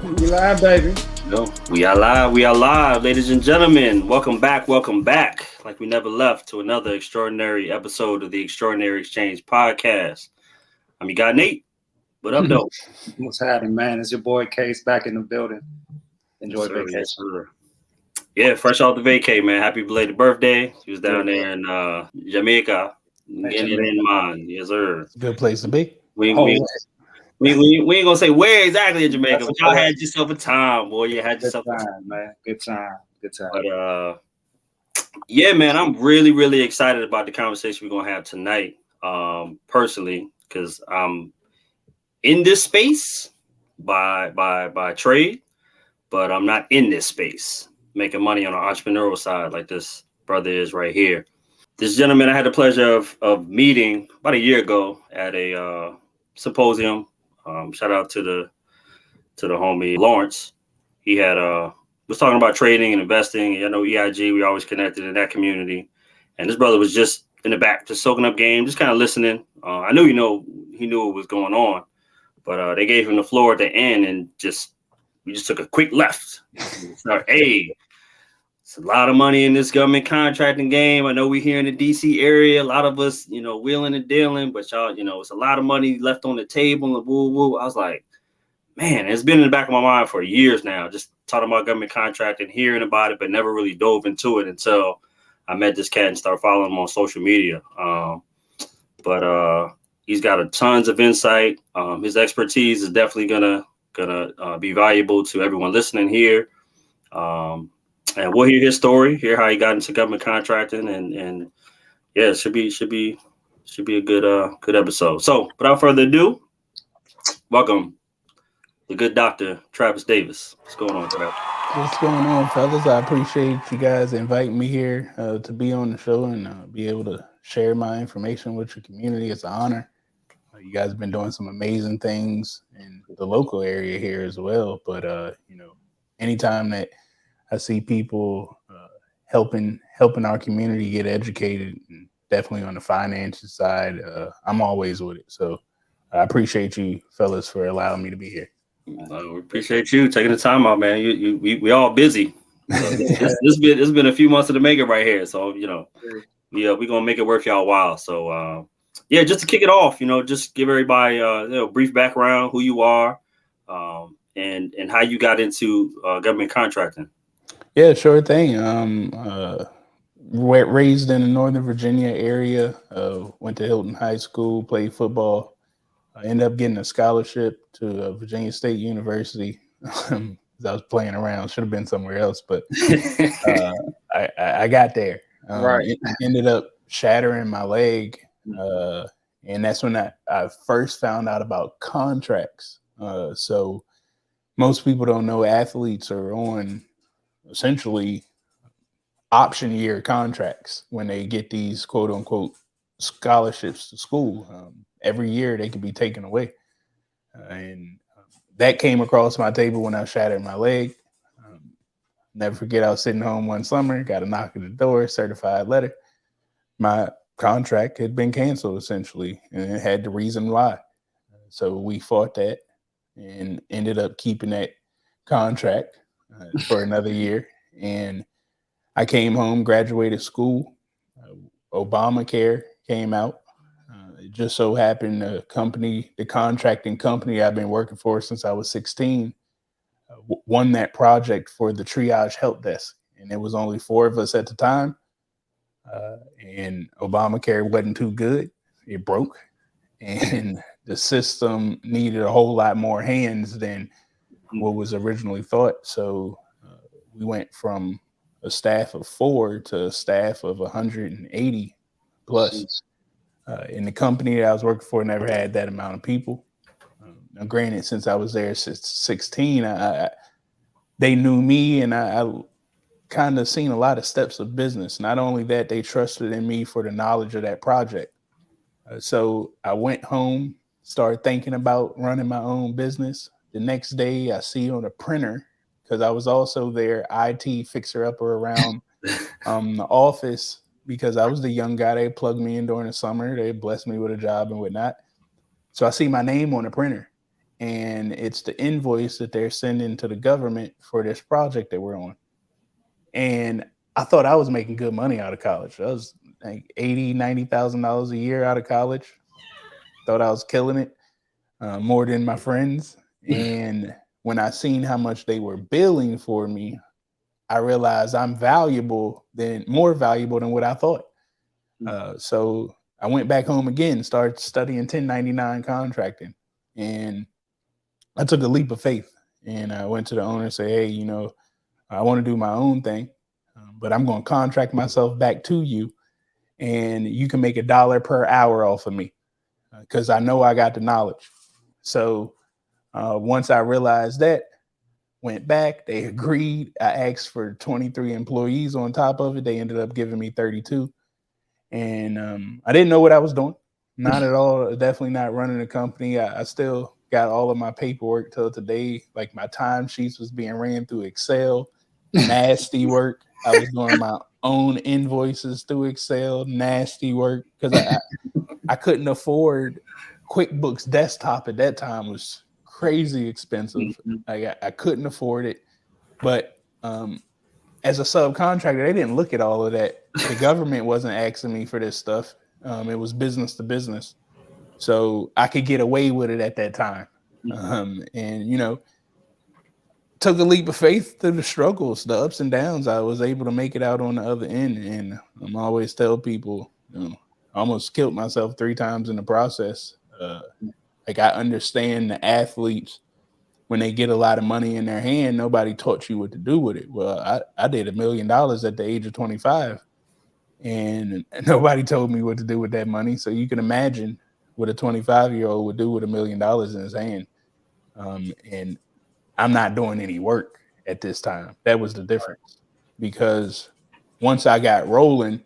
We live, baby. No, we are live. We are live, ladies and gentlemen. Welcome back. Welcome back. Like we never left to another extraordinary episode of the Extraordinary Exchange podcast. I'm your guy Nate. What up, though? What's happening, man? It's your boy Case back in the building. Yes, Enjoy sir. Yes, vacation. sir. Yeah, fresh off the vacay, man. Happy belated birthday. He was down Yeah, there in Jamaica, at getting it Jamaica. in mind. Yes, sir. It's a good place to be. We Oh, we we ain't gonna say where exactly in Jamaica, that's a but y'all boy. had yourself a time, boy. You had Good yourself a time. time, man. Good time. Good time. But yeah, man, I'm really excited about the conversation we're gonna have tonight. Personally, because I'm in this space by trade, but I'm not in this space making money on an entrepreneurial side like this brother is right here. This gentleman I had the pleasure of meeting about a year ago at a symposium. Shout out to the homie Lawrence. He had was talking about trading and investing. I know E.I.G. We always connected in that community, and this brother was just in the back, just soaking up game, just kind of listening. I knew he knew what was going on, but they gave him the floor at the end, and we just took a quick left. Start, hey, it's a lot of money in this government contracting game. I know we here in the DC area, a lot of us, wheeling and dealing, but y'all, it's a lot of money left on the table and woo woo. I was like, man, it's been in the back of my mind for years now, just talking about government contracting, hearing about it, but never really dove into it until I met this cat and started following him on social media. But he's got tons of insight. His expertise is definitely gonna be valuable to everyone listening here. And we'll hear his story, hear how he got into government contracting, and yeah, it should be a good episode. So, without further ado, welcome the good doctor, Travis Davis. What's going on, Travis? What's going on, fellas? I appreciate you guys inviting me here to be on the show and be able to share my information with your community. It's an honor. You guys have been doing some amazing things in the local area here as well. But anytime that I see people helping our community get educated, and definitely on the finances side, I'm always with it. So I appreciate you, fellas, for allowing me to be here. We appreciate you taking the time out, man. We all busy. So it's been a few months to make it right here. So we gonna make it worth y'all while. So yeah, just to kick it off, just give everybody brief background, who you are, and how you got into government contracting. Yeah, sure thing. Raised in the Northern Virginia area. Went to Hilton High School, played football. I ended up getting a scholarship to Virginia State University. I was playing around, should have been somewhere else, but I got there. Right. It ended up shattering my leg, and that's when I first found out about contracts. So most people don't know athletes are on essentially option year contracts when they get these quote unquote scholarships to school. Every year they can be taken away. And that came across my table when I shattered my leg. Never forget, I was sitting home one summer, got a knock at the door, certified letter. My contract had been canceled essentially, and it had the reason why. So we fought that and ended up keeping that contract for another year. And I came home, graduated school. Obamacare came out. It just so happened the contracting company I've been working for since I was 16, won that project for the triage help desk. And it was only four of us at the time. And Obamacare wasn't too good. It broke. And the system needed a whole lot more hands than what was originally thought. So we went from a staff of 4 to a staff of 180 plus. In the company that I was working for, never had that amount of people. Now, granted, since I was there since 16, they knew me, and I kind of seen a lot of steps of business. Not only that, they trusted in me for the knowledge of that project. So I went home, started thinking about running my own business. The next day, I see on a printer, because I was also their IT fixer upper around the office, because I was the young guy. They plugged me in during the summer. They blessed me with a job and whatnot. So I see my name on the printer, and it's the invoice that they're sending to the government for this project that we're on. And I thought I was making good money out of college. I was like $80,000-$90,000 a year out of college. Thought I was killing it, more than my friends. And when I seen how much they were billing for me, I realized I'm more valuable than what I thought. So I went back home again, started studying 1099 contracting, and I took a leap of faith. And I went to the owner and said, hey, I want to do my own thing, but I'm going to contract myself back to you, and you can make $1 per hour off of me because I know I got the knowledge. So once I realized that, went back, they agreed. I asked for 23 employees on top of it. They ended up giving me 32. And I didn't know what I was doing. Not at all. Definitely not running a company. I still got all of my paperwork till today. Like my time sheets was being ran through Excel. Nasty work. I was doing my own invoices through Excel. Nasty work because I couldn't afford QuickBooks Desktop at that time. Was crazy expensive. I couldn't afford it. But as a subcontractor, they didn't look at all of that. The government wasn't asking me for this stuff. It was business to business. So I could get away with it at that time. And took a leap of faith through the struggles, the ups and downs. I was able to make it out on the other end. And I'm always tell people, I almost killed myself 3 times in the process. Like I understand the athletes, when they get a lot of money in their hand, nobody taught you what to do with it. Well, I did $1 million at the age of 25, and nobody told me what to do with that money. So you can imagine what a 25-year-old would do with $1 million in his hand. And I'm not doing any work at this time. That was the difference, because once I got rolling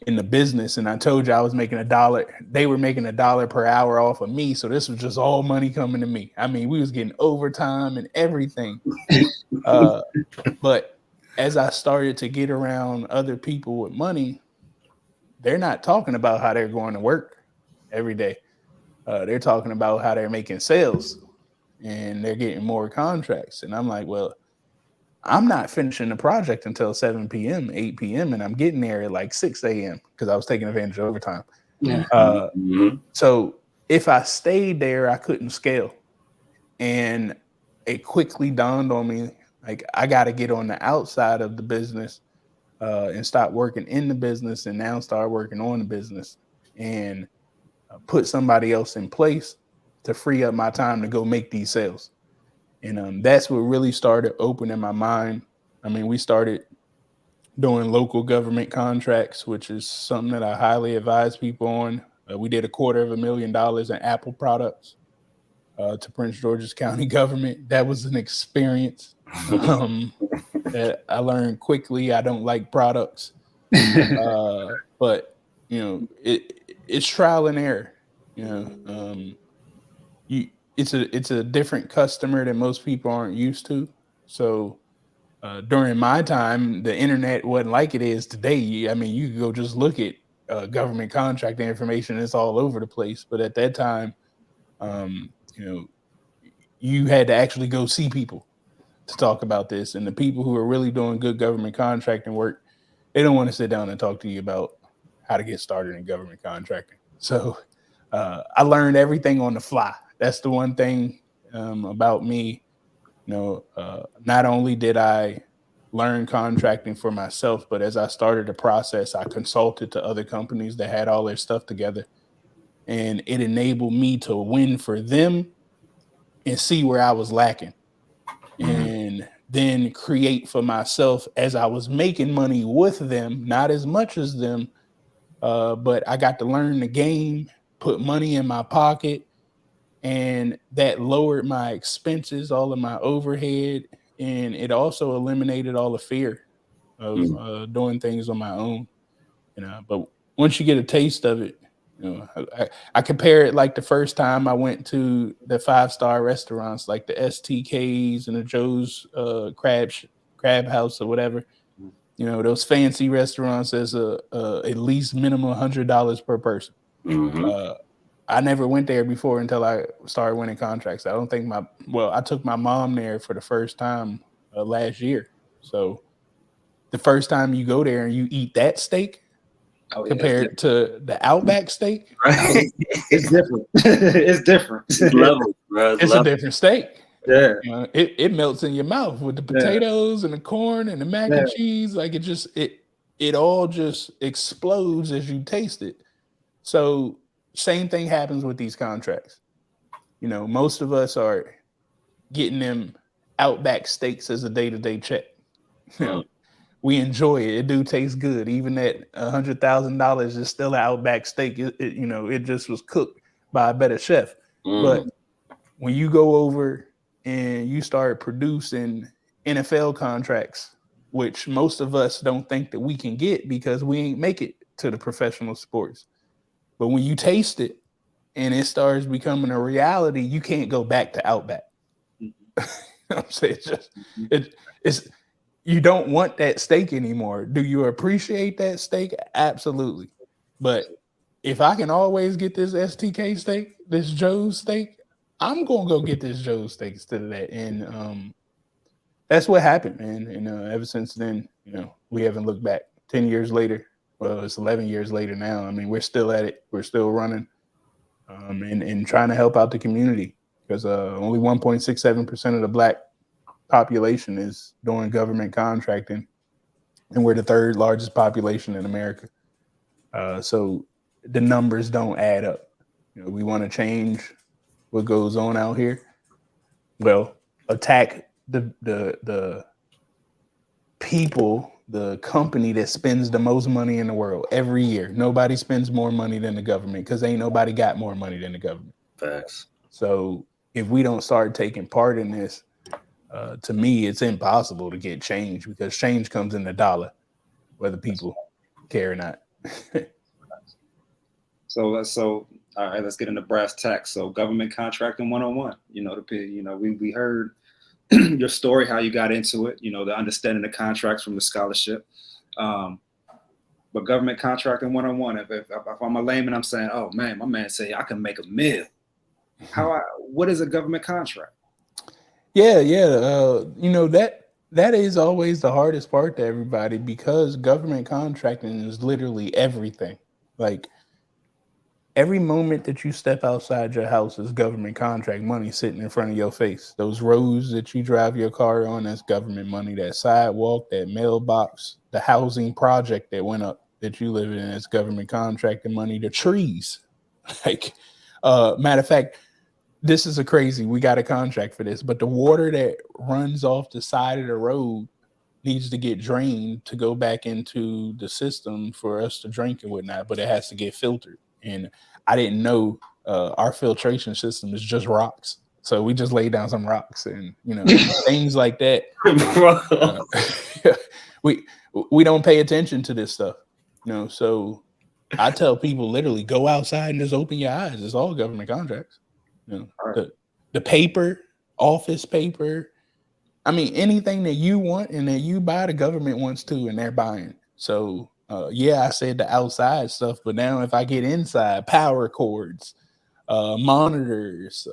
in the business, and I told you I was making $1, they were making $1 per hour off of me. So this was just all money coming to me. I mean, we was getting overtime and everything. But as I started to get around other people with money, they're not talking about how they're going to work every day. They're talking about how they're making sales and they're getting more contracts. And I'm like, well, I'm not finishing the project until 7 p.m., 8 p.m., and I'm getting there at like 6 a.m. because I was taking advantage of overtime. So if I stayed there, I couldn't scale. And it quickly dawned on me, like, I got to get on the outside of the business and stop working in the business and now start working on the business and put somebody else in place to free up my time to go make these sales. And that's what really started opening my mind. I mean, we started doing local government contracts, which is something that I highly advise people on. We did $250,000 in Apple products to Prince George's County government. That was an experience that I learned quickly. I don't like products, but it's trial and error. It's a different customer that most people aren't used to. So during my time, the internet wasn't like it is today. I mean, you could go just look at government contract information. It's all over the place. But at that time, you had to actually go see people to talk about this. And the people who are really doing good government contracting work, they don't want to sit down and talk to you about how to get started in government contracting. So I learned everything on the fly. That's the one thing about me. Not only did I learn contracting for myself, but as I started the process, I consulted to other companies that had all their stuff together, and it enabled me to win for them and see where I was lacking, and then create for myself as I was making money with them, not as much as them, but I got to learn the game, put money in my pocket, and that lowered my expenses, all of my overhead, and it also eliminated all the fear of doing things on my own. But once you get a taste of it, I compare it like the first time I went to the 5-star restaurants, like the STKs and the Joe's Crab House or whatever. Those fancy restaurants as at least minimum $100 per person. I never went there before until I started winning contracts. I don't think I took my mom there for the first time last year. So the first time you go there and you eat that steak compared to the Outback steak, Right. It's different. It's different. It's level, bro. it's a different steak. Yeah. You know, it melts in your mouth with the potatoes and the corn and the mac and cheese. Like it all just explodes as you taste it. So same thing happens with these contracts. You know, most of us are getting them Outback steaks as a day-to-day check. You know, we enjoy it. It do taste good. Even that $100,000 is still an Outback steak. It just was cooked by a better chef. But when you go over and you start producing NFL contracts, which most of us don't think that we can get because we ain't make it to the professional sports. But when you taste it and it starts becoming a reality, you can't go back to Outback. You know what I'm saying? It's you don't want that steak anymore. Do you appreciate that steak? Absolutely. But if I can always get this STK steak, this Joe's steak, I'm gonna go get this Joe's steak instead of that. And that's what happened, man. And ever since then, we haven't looked back. 10 years later, well, it's 11 years later now. I mean, we're still at it. We're still running and trying to help out the community because only 1.67% of the Black population is doing government contracting, and we're the third largest population in America. So the numbers don't add up. We want to change what goes on out here. Well, attack the people, the company that spends the most money in the world every year. Nobody spends more money than the government because ain't nobody got more money than the government. Facts. So if we don't start taking part in this, to me, it's impossible to get change because change comes in the dollar, whether people care or not. So all right, let's get into brass tacks. So government contracting 101. We heard your story, how you got into it, the understanding the contracts from the scholarship. But government contracting 101, if I'm a layman, I'm saying, oh man, my man say I can make $1 million. What is a government contract? Yeah. That is always the hardest part to everybody because government contracting is literally everything. Like every moment that you step outside your house is government contract money sitting in front of your face. Those roads that you drive your car on, that's government money. That sidewalk, that mailbox, the housing project that went up that you live in, is government contracting money. The trees, matter of fact, this is we got a contract for this, but the water that runs off the side of the road needs to get drained to go back into the system for us to drink and whatnot, but it has to get filtered. And I didn't know our filtration system is just rocks. So we just laid down some rocks and, things like that. We don't pay attention to this stuff, so I tell people literally go outside and just open your eyes. It's all government contracts. The paper, office paper, I mean, anything that you want and that you buy, the government wants too, and they're buying. So, I said the outside stuff, but now if I get inside, power cords, monitors,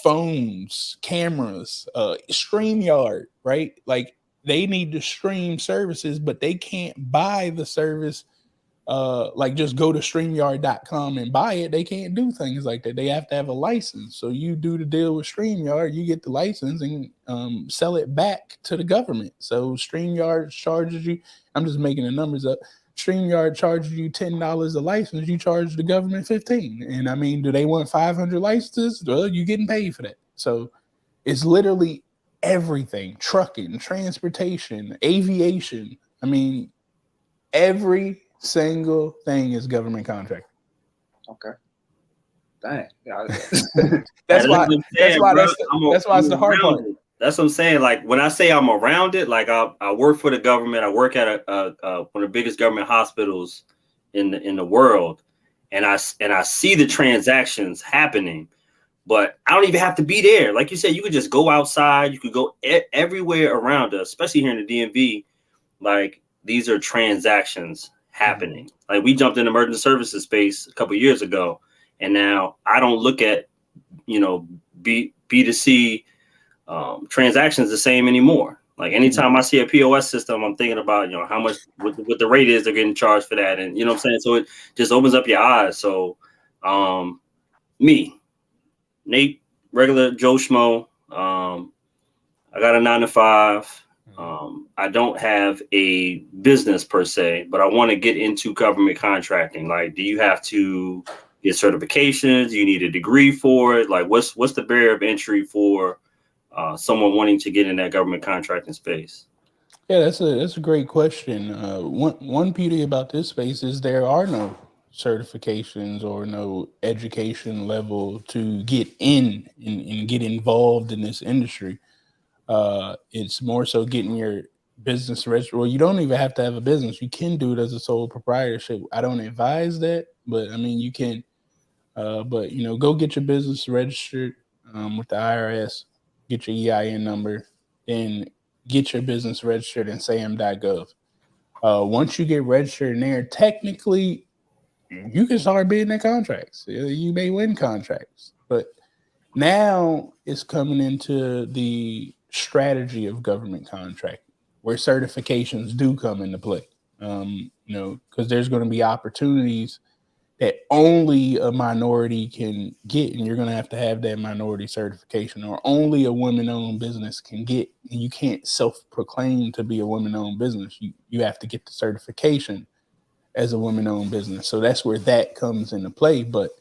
phones, cameras, StreamYard, right? Like they need to stream services, but they can't buy the service. Just go to StreamYard.com and buy it. They can't do things like that. They have to have a license. So you do the deal with StreamYard, you get the license and sell it back to the government. So StreamYard charges you, I'm just making the numbers up. StreamYard charges you $10 a license. You charge the government $15. And I mean, do they want 500 licenses? Well, you're getting paid for that. So it's literally everything: trucking, transportation, aviation. I mean, every single thing is government contract. Okay. Dang. That's why it's the hard part. That's what I'm saying. Like when I say I'm around it, like I work for the government. I work at one of the biggest government hospitals in the world, and I see the transactions happening. But I don't even have to be there. Like you said, you could just go outside. You could go everywhere around us, especially here in the DMV. Like these are transactions happening. Like we jumped in emergency services space a couple of years ago, And now I don't look at, B2C transactions the same anymore. Like anytime I see a POS system, I'm thinking about, how much, what the rate is they're getting charged for that. And you know what I'm saying? So it just opens up your eyes. So me, Nate, regular Joe Schmo, I got a 9-to-5. I don't have a business per se, but I want to get into government contracting. Like, do you have to get certifications? Do you need a degree for it? Like, what's the barrier of entry for someone wanting to get in that government contracting space? Yeah, that's a great question. One beauty about this space is there are no certifications or no education level to get in and get involved in this industry. It's more so getting your business registered. Well, you don't even have to have a business. You can do it as a sole proprietorship. I don't advise that, but I mean, you can. But go get your business registered with the IRS. Get your EIN number, then get your business registered in sam.gov. Once you get registered in there, technically, you can start bidding at contracts. You may win contracts, but now it's coming into the strategy of government contracting, where certifications do come into play. Because there's going to be opportunities that only a minority can get, and you're going to have that minority certification, or only a woman-owned business can get. And you can't self-proclaim to be a woman-owned business. You have to get the certification as a woman-owned business. So that's where that comes into play. But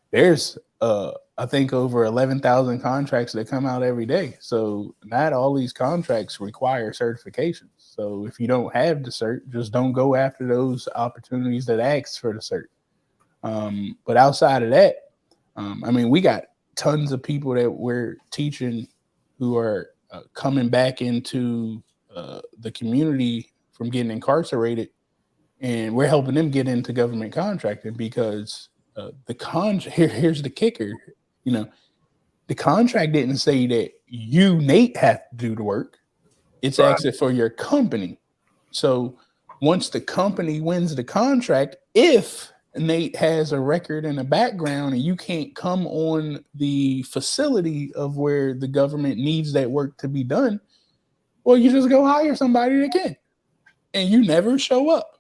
there's I think over 11,000 contracts that come out every day. So not all these contracts require certifications. So if you don't have the cert, just don't go after those opportunities that ask for the cert. But outside of that, we got tons of people that we're teaching who are coming back into the community from getting incarcerated, and we're helping them get into government contracting because here's the kicker. The contract didn't say that you, Nate, have to do the work. It's actually for your company. So once the company wins the contract, if Nate has a record and a background and you can't come on the facility of where the government needs that work to be done, well, you just go hire somebody that can. And you never show up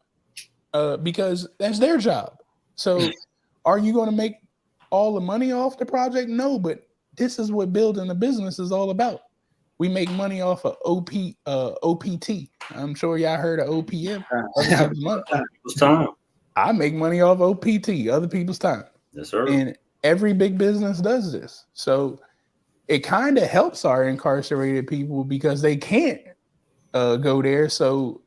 because that's their job. So are you going to make all the money off the project? No, but this is what building a business is all about. We make money off of OPT. I'm sure y'all heard of OPM. Other people's time. I make money off OPT, other people's time. Yes, sir. And every big business does this. So it kind of helps our incarcerated people because they can't go there. So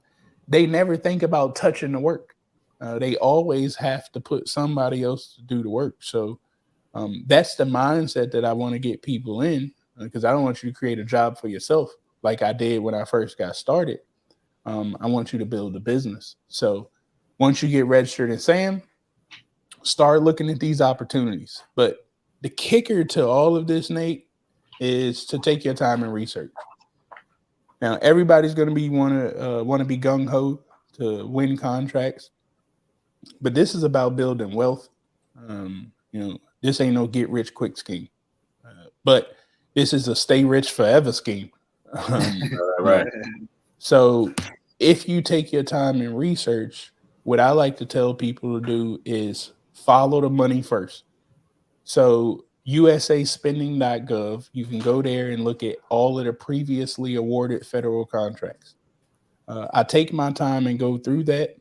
they never think about touching the work. They always have to put somebody else to do the work. So that's the mindset that I want to get people in, because I don't want you to create a job for yourself like I did when I first got started. I want you to build a business. So once you get registered in SAM, start looking at these opportunities. But the kicker to all of this, Nate, is to take your time and research. Now, everybody's going to be want to be gung ho to win contracts, but this is about building wealth. This ain't no get rich quick scheme, but this is a stay rich forever scheme. Right. So if you take your time and research, what I like to tell people to do is follow the money first. So usaspending.gov, you can go there and look at all of the previously awarded federal contracts. I take my time and go through that.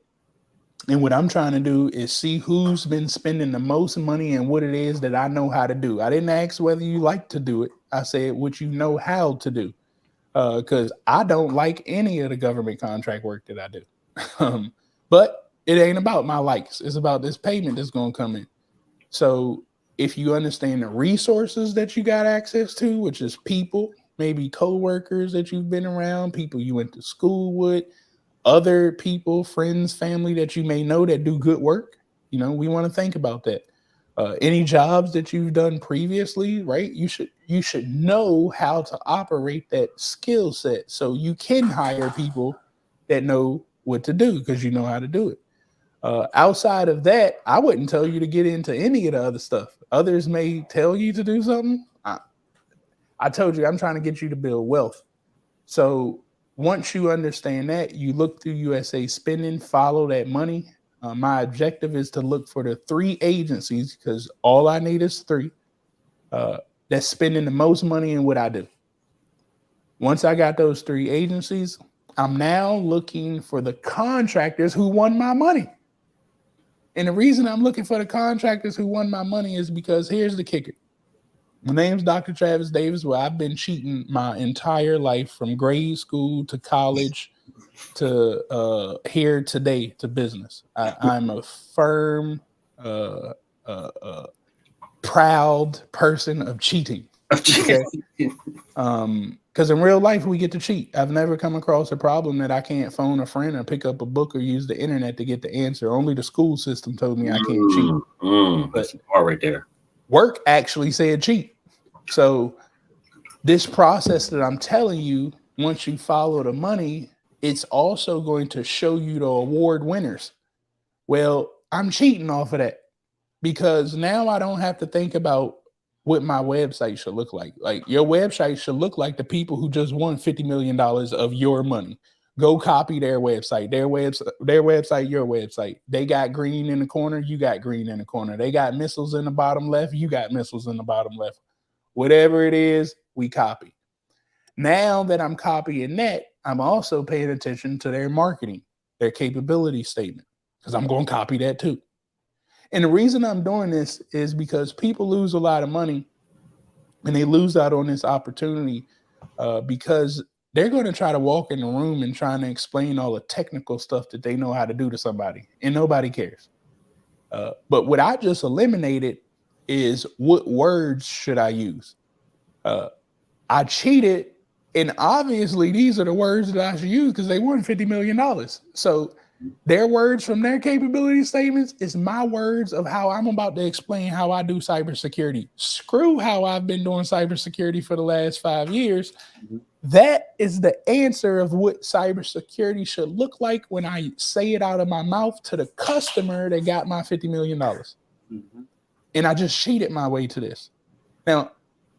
And what I'm trying to do is see who's been spending the most money and what it is that I know how to do. I didn't ask whether you like to do it. I said what you know how to do. Because I don't like any of the government contract work that I do. But it ain't about my likes. It's about this payment that's going to come in. So if you understand the resources that you got access to, which is people, maybe coworkers that you've been around, people you went to school with, other people, friends, family that you may know that do good work, we want to think about that. Any jobs that you've done previously, right? You should know how to operate that skill set so you can hire people that know what to do because you know how to do it. Outside of that, I wouldn't tell you to get into any of the other stuff. Others may tell you to do something. I told you I'm trying to get you to build wealth. So once you understand that, you look through USA spending, follow that money. My objective is to look for the 3 agencies, because all I need is 3 that's spending the most money in what I do. Once I got those 3 agencies, I'm now looking for the contractors who won my money. And the reason I'm looking for the contractors who won my money is because here's the kicker. My name's Dr. Travis Davis. Well, I've been cheating my entire life, from grade school to college to here today to business. I'm a firm, proud person of cheating. Okay. Because in real life, we get to cheat. I've never come across a problem that I can't phone a friend or pick up a book or use the internet to get the answer. Only the school system told me I can't cheat. That's all right there. Work actually said cheat. So this process that I'm telling you, once you follow the money, it's also going to show you the award winners. Well, I'm cheating off of that, because now I don't have to think about what my website should look like. Like, your website should look like the people who just won $50 million of your money. Go copy their website, your website. They got green in the corner, you got green in the corner. They got missiles in the bottom left, you got missiles in the bottom left. Whatever it is, we copy. Now that I'm copying that, I'm also paying attention to their marketing, their capability statement, because I'm going to copy that too. And the reason I'm doing this is because people lose a lot of money, and they lose out on this opportunity because they're going to try to walk in the room and trying to explain all the technical stuff that they know how to do to somebody, and nobody cares. But what I just eliminated is, what words should I use? I cheated, and obviously these are the words that I should use because they won $50 million. So their words from their capability statements is my words of how I'm about to explain how I do cybersecurity. Screw how I've been doing cybersecurity for the last 5 years. That is the answer of what cybersecurity should look like when I say it out of my mouth to the customer that got my $50 million. And I just cheated my way to this. Now,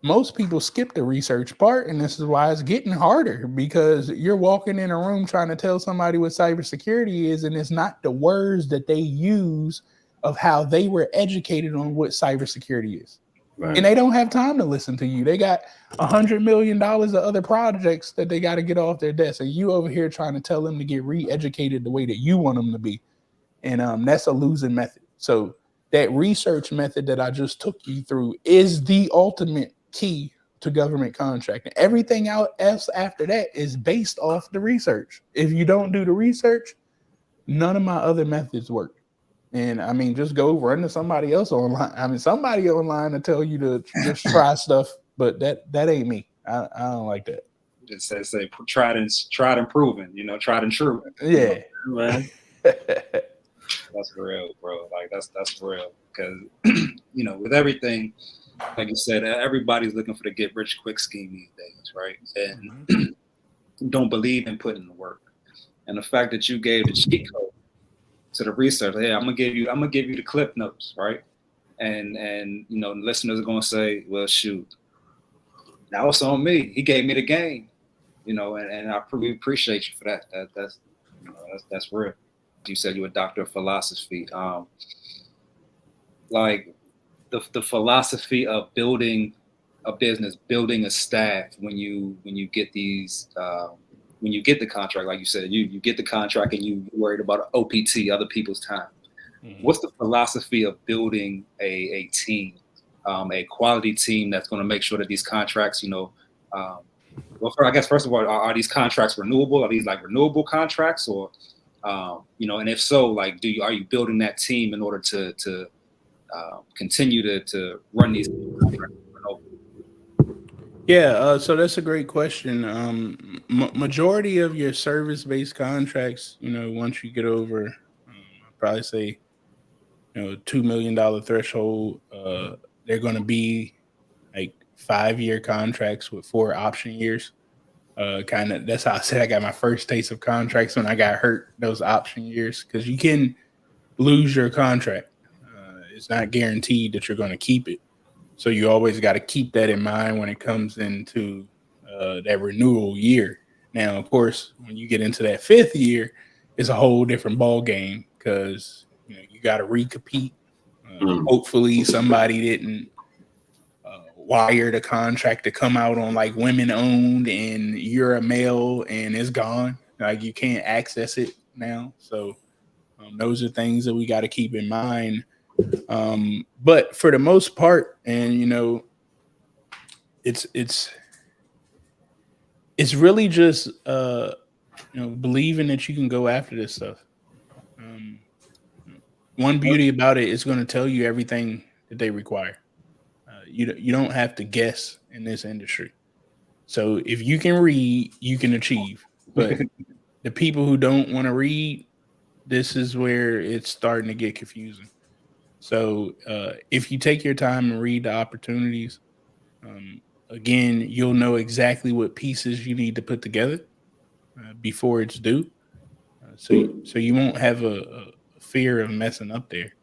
most people skip the research part, and this is why it's getting harder, because you're walking in a room trying to tell somebody what cybersecurity is, and it's not the words that they use of how they were educated on what cybersecurity is. Right. And they don't have time to listen to you. They got $100 million of other projects that they got to get off their desk, and you over here trying to tell them to get re-educated the way that you want them to be. And that's a losing method. So that research method that I just took you through is the ultimate key to government contracting. Everything else after that is based off the research. If you don't do the research, none of my other methods work. And I mean, just go run to somebody else online. I mean, somebody online will tell you to just try stuff, but that ain't me. I don't like that. Just say tried and proven, tried and true. Yeah, man. That's real, bro. Like that's real, because with everything, like you said, everybody's looking for the get rich quick scheme these days, right? And don't believe in putting in the work. And the fact that you gave the cheat code to the research, hey, I'm gonna give you the clip notes, right? And listeners are gonna say, well, shoot, now it's on me. He gave me the game, and I really appreciate you for that. That's real. You said you're a doctor of philosophy. Like the philosophy of building a business, building a staff. When you get these, when you get the contract, like you said, you get the contract and you worried about OPT, other people's time. What's the philosophy of building a team, a quality team that's going to make sure that these contracts, I guess first of all, are these contracts renewable? Are these like renewable contracts, or and if so, like, are you building that team in order to continue to run these contracts? Yeah, so that's a great question. Majority of your service-based contracts, once you get over, I'd probably say, $2 million threshold, they're going to be like 5-year contracts with 4 option years. That's how I said I got my first taste of contracts when I got hurt, those option years, because you can lose your contract. It's not guaranteed that you're going to keep it. So you always got to keep that in mind when it comes into that renewal year. Now, of course, when you get into that 5th year, it's a whole different ball game because you got to recompete. Hopefully, somebody didn't wire the contract to come out on like women owned, and you're a male and it's gone. Like you can't access it now. So those are things that we got to keep in mind. But for the most part, and it's really just believing that you can go after this stuff. Um, One beauty about it is going to tell you everything that they require. You don't have to guess in this industry. So if you can read, you can achieve. But the people who don't want to read, this is where it's starting to get confusing. So if you take your time and read the opportunities, again, you'll know exactly what pieces you need to put together before it's due. So you won't have a fear of messing up there,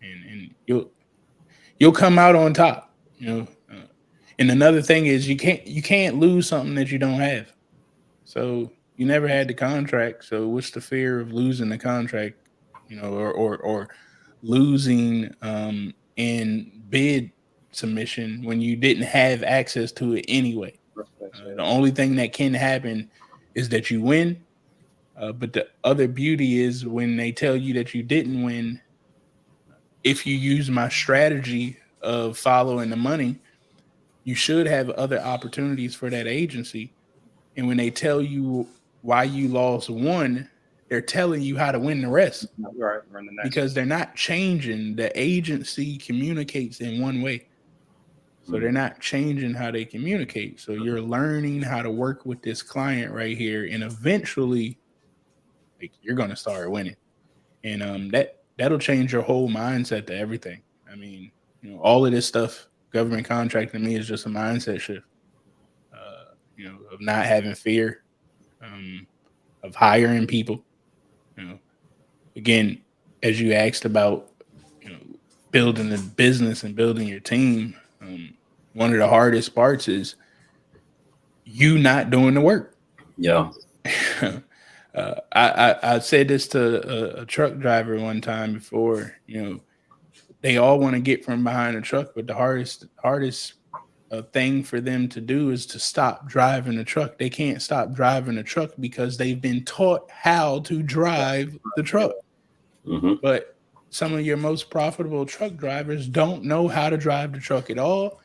and you'll come out on top. And another thing is you can't lose something that you don't have. So you never had the contract. So what's the fear of losing the contract? Or losing in bid submission when you didn't have access to it anyway. The only thing that can happen is that you win. But the other beauty is when they tell you that you didn't win, if you use my strategy of following the money, you should have other opportunities for that agency. And when they tell you why you lost one, they're telling you how to win the rest. Right, run the next because they're not changing. The agency communicates in one way. So they're not changing how they communicate. So you're learning how to work with this client right here. And eventually, like, you're going to start winning. And that'll change your whole mindset to everything. I mean, all of this stuff, government contracting to me is just a mindset shift. Of not having fear, of hiring people. Again, as you asked about, building the business and building your team, one of the hardest parts is you not doing the work. Yeah. I said this to a truck driver one time before. They all want to get from behind a truck, but the hardest thing for them to do is to stop driving a truck. They can't stop driving a truck because they've been taught how to drive the truck. But some of your most profitable truck drivers don't know how to drive the truck at all.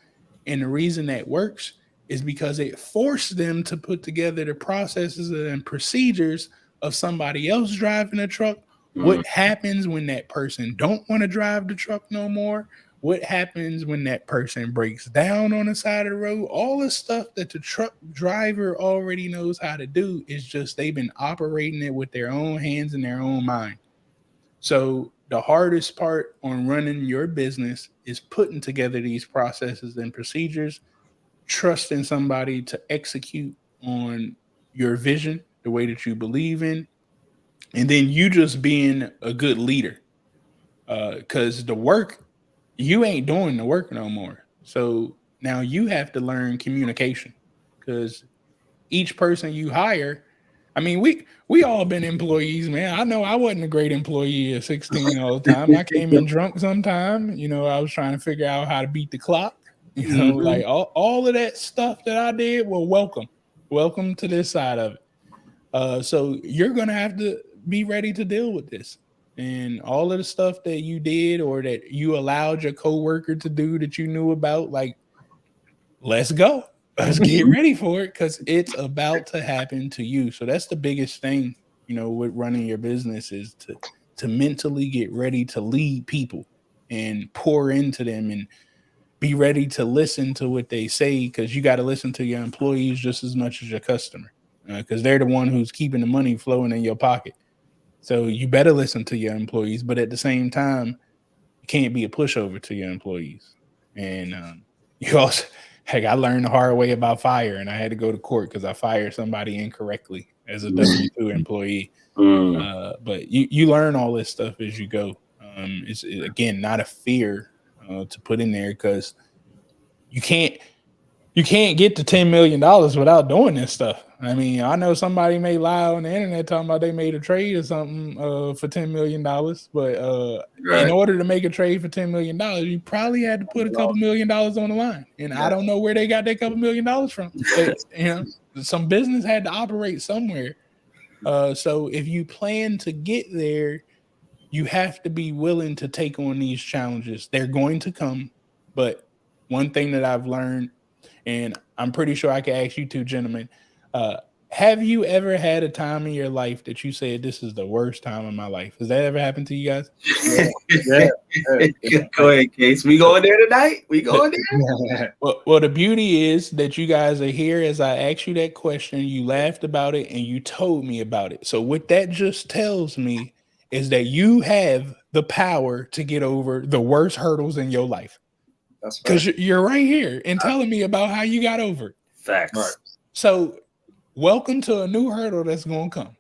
And the reason that works is because it forced them to put together the processes and procedures of somebody else driving a truck. What happens when that person don't want to drive the truck no more? What happens when that person breaks down on the side of the road? All the stuff that the truck driver already knows how to do is just they've been operating it with their own hands and their own mind. So the hardest part on running your business is putting together these processes and procedures, trusting somebody to execute on your vision, the way that you believe in, and then you just being a good leader. Because the work, you ain't doing the work no more. So now you have to learn communication because each person you hire, I mean, we all been employees, man. I know I wasn't a great employee at 16 all the time. I came in drunk sometime. I was trying to figure out how to beat the clock. Like all of that stuff that I did. Well, welcome to this side of it. So you're gonna have to be ready to deal with this. And all of the stuff that you did or that you allowed your coworker to do that you knew about, like, let's go. Let's get ready for it because it's about to happen to you. So that's the biggest thing, with running your business is to mentally get ready to lead people and pour into them and be ready to listen to what they say because you got to listen to your employees just as much as your customer because they're the one who's keeping the money flowing in your pocket. So you better listen to your employees, but at the same time, you can't be a pushover to your employees. And you also, heck, I learned the hard way about fire, and I had to go to court because I fired somebody incorrectly as a W-2 employee. But you learn all this stuff as you go. It's again not a fear to put in there, because you can't get to $10 million without doing this stuff. I mean, I know somebody may lie on the internet talking about they made a trade or something for $10 million, but in order to make a trade for $10 million, you probably had to put a couple $1 million on the line. And I don't know where they got that couple $1 million from. Some business had to operate somewhere. So if you plan to get there, you have to be willing to take on these challenges. They're going to come, but one thing that I've learned, and I'm pretty sure I can ask you two gentlemen, have you ever had a time in your life that you said, this is the worst time of my life? Has that ever happened to you guys? Yeah. Go ahead, Case. We going there tonight? We going there? Well, the beauty is that you guys are here. As I asked you that question, you laughed about it and you told me about it. So what that just tells me is that you have the power to get over the worst hurdles in your life. That's because you're right here and telling me about how you got over it. Facts. Right. So welcome to a new hurdle that's going to come.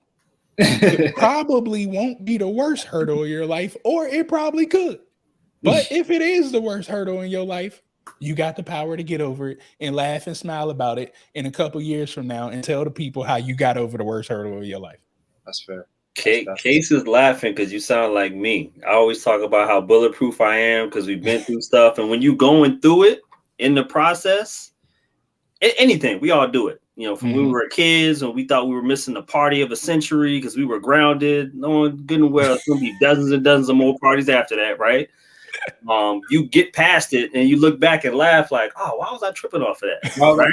It probably won't be the worst hurdle of your life, or it probably could. But if it is the worst hurdle in your life, you got the power to get over it and laugh and smile about it in a couple years from now and tell the people how you got over the worst hurdle of your life. That's fair. Case is laughing because you sound like me. I always talk about how bulletproof I am because we've been through stuff. And when you going through it in the process, anything, we all do it. From when we were kids and we thought we were missing the party of a century because we were grounded. No one good and well. It's going to be dozens and dozens of more parties after that, right? You get past it and you look back and laugh like, oh, why was I tripping off of that? Right?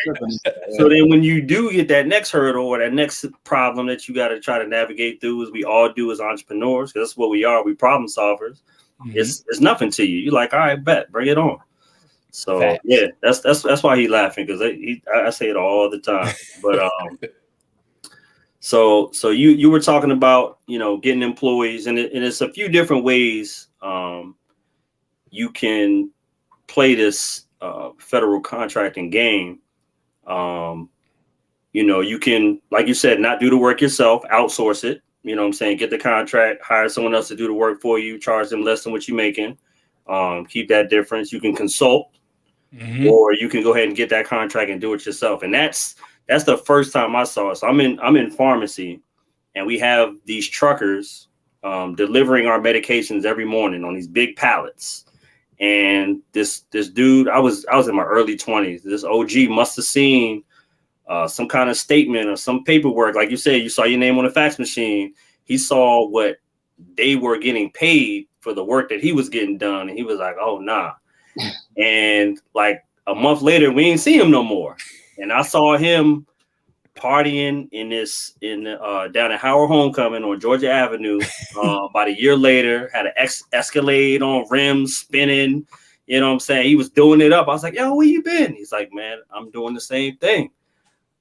So then when you do get that next hurdle or that next problem that you got to try to navigate through, as we all do as entrepreneurs, because that's what we are, we problem solvers. It's nothing to you. You're like, all right, bet, bring it on. So Facts. Yeah, that's why he's laughing, because I say it all the time. But so you were talking about getting employees, and it's a few different ways you can play this federal contracting game. You can, like you said, not do the work yourself, outsource it. You know what I'm saying? Get the contract, hire someone else to do the work for you, charge them less than what you're making. Keep that difference. You can consult, or you can go ahead and get that contract and do it yourself. And that's the first time I saw it. So I'm in pharmacy, and we have these truckers delivering our medications every morning on these big pallets. And this dude, I was in my early 20s. This OG must have seen some kind of statement or some paperwork. Like you said, you saw your name on a fax machine. He saw what they were getting paid for the work that he was getting done. And he was like, oh, nah. And like a month later, we ain't see him no more. And I saw him partying down at Howard Homecoming on Georgia Avenue. About a year later, had an Escalade on rims spinning. You know what I'm saying? He was doing it up. I was like, yo, where you been? He's like, man, I'm doing the same thing.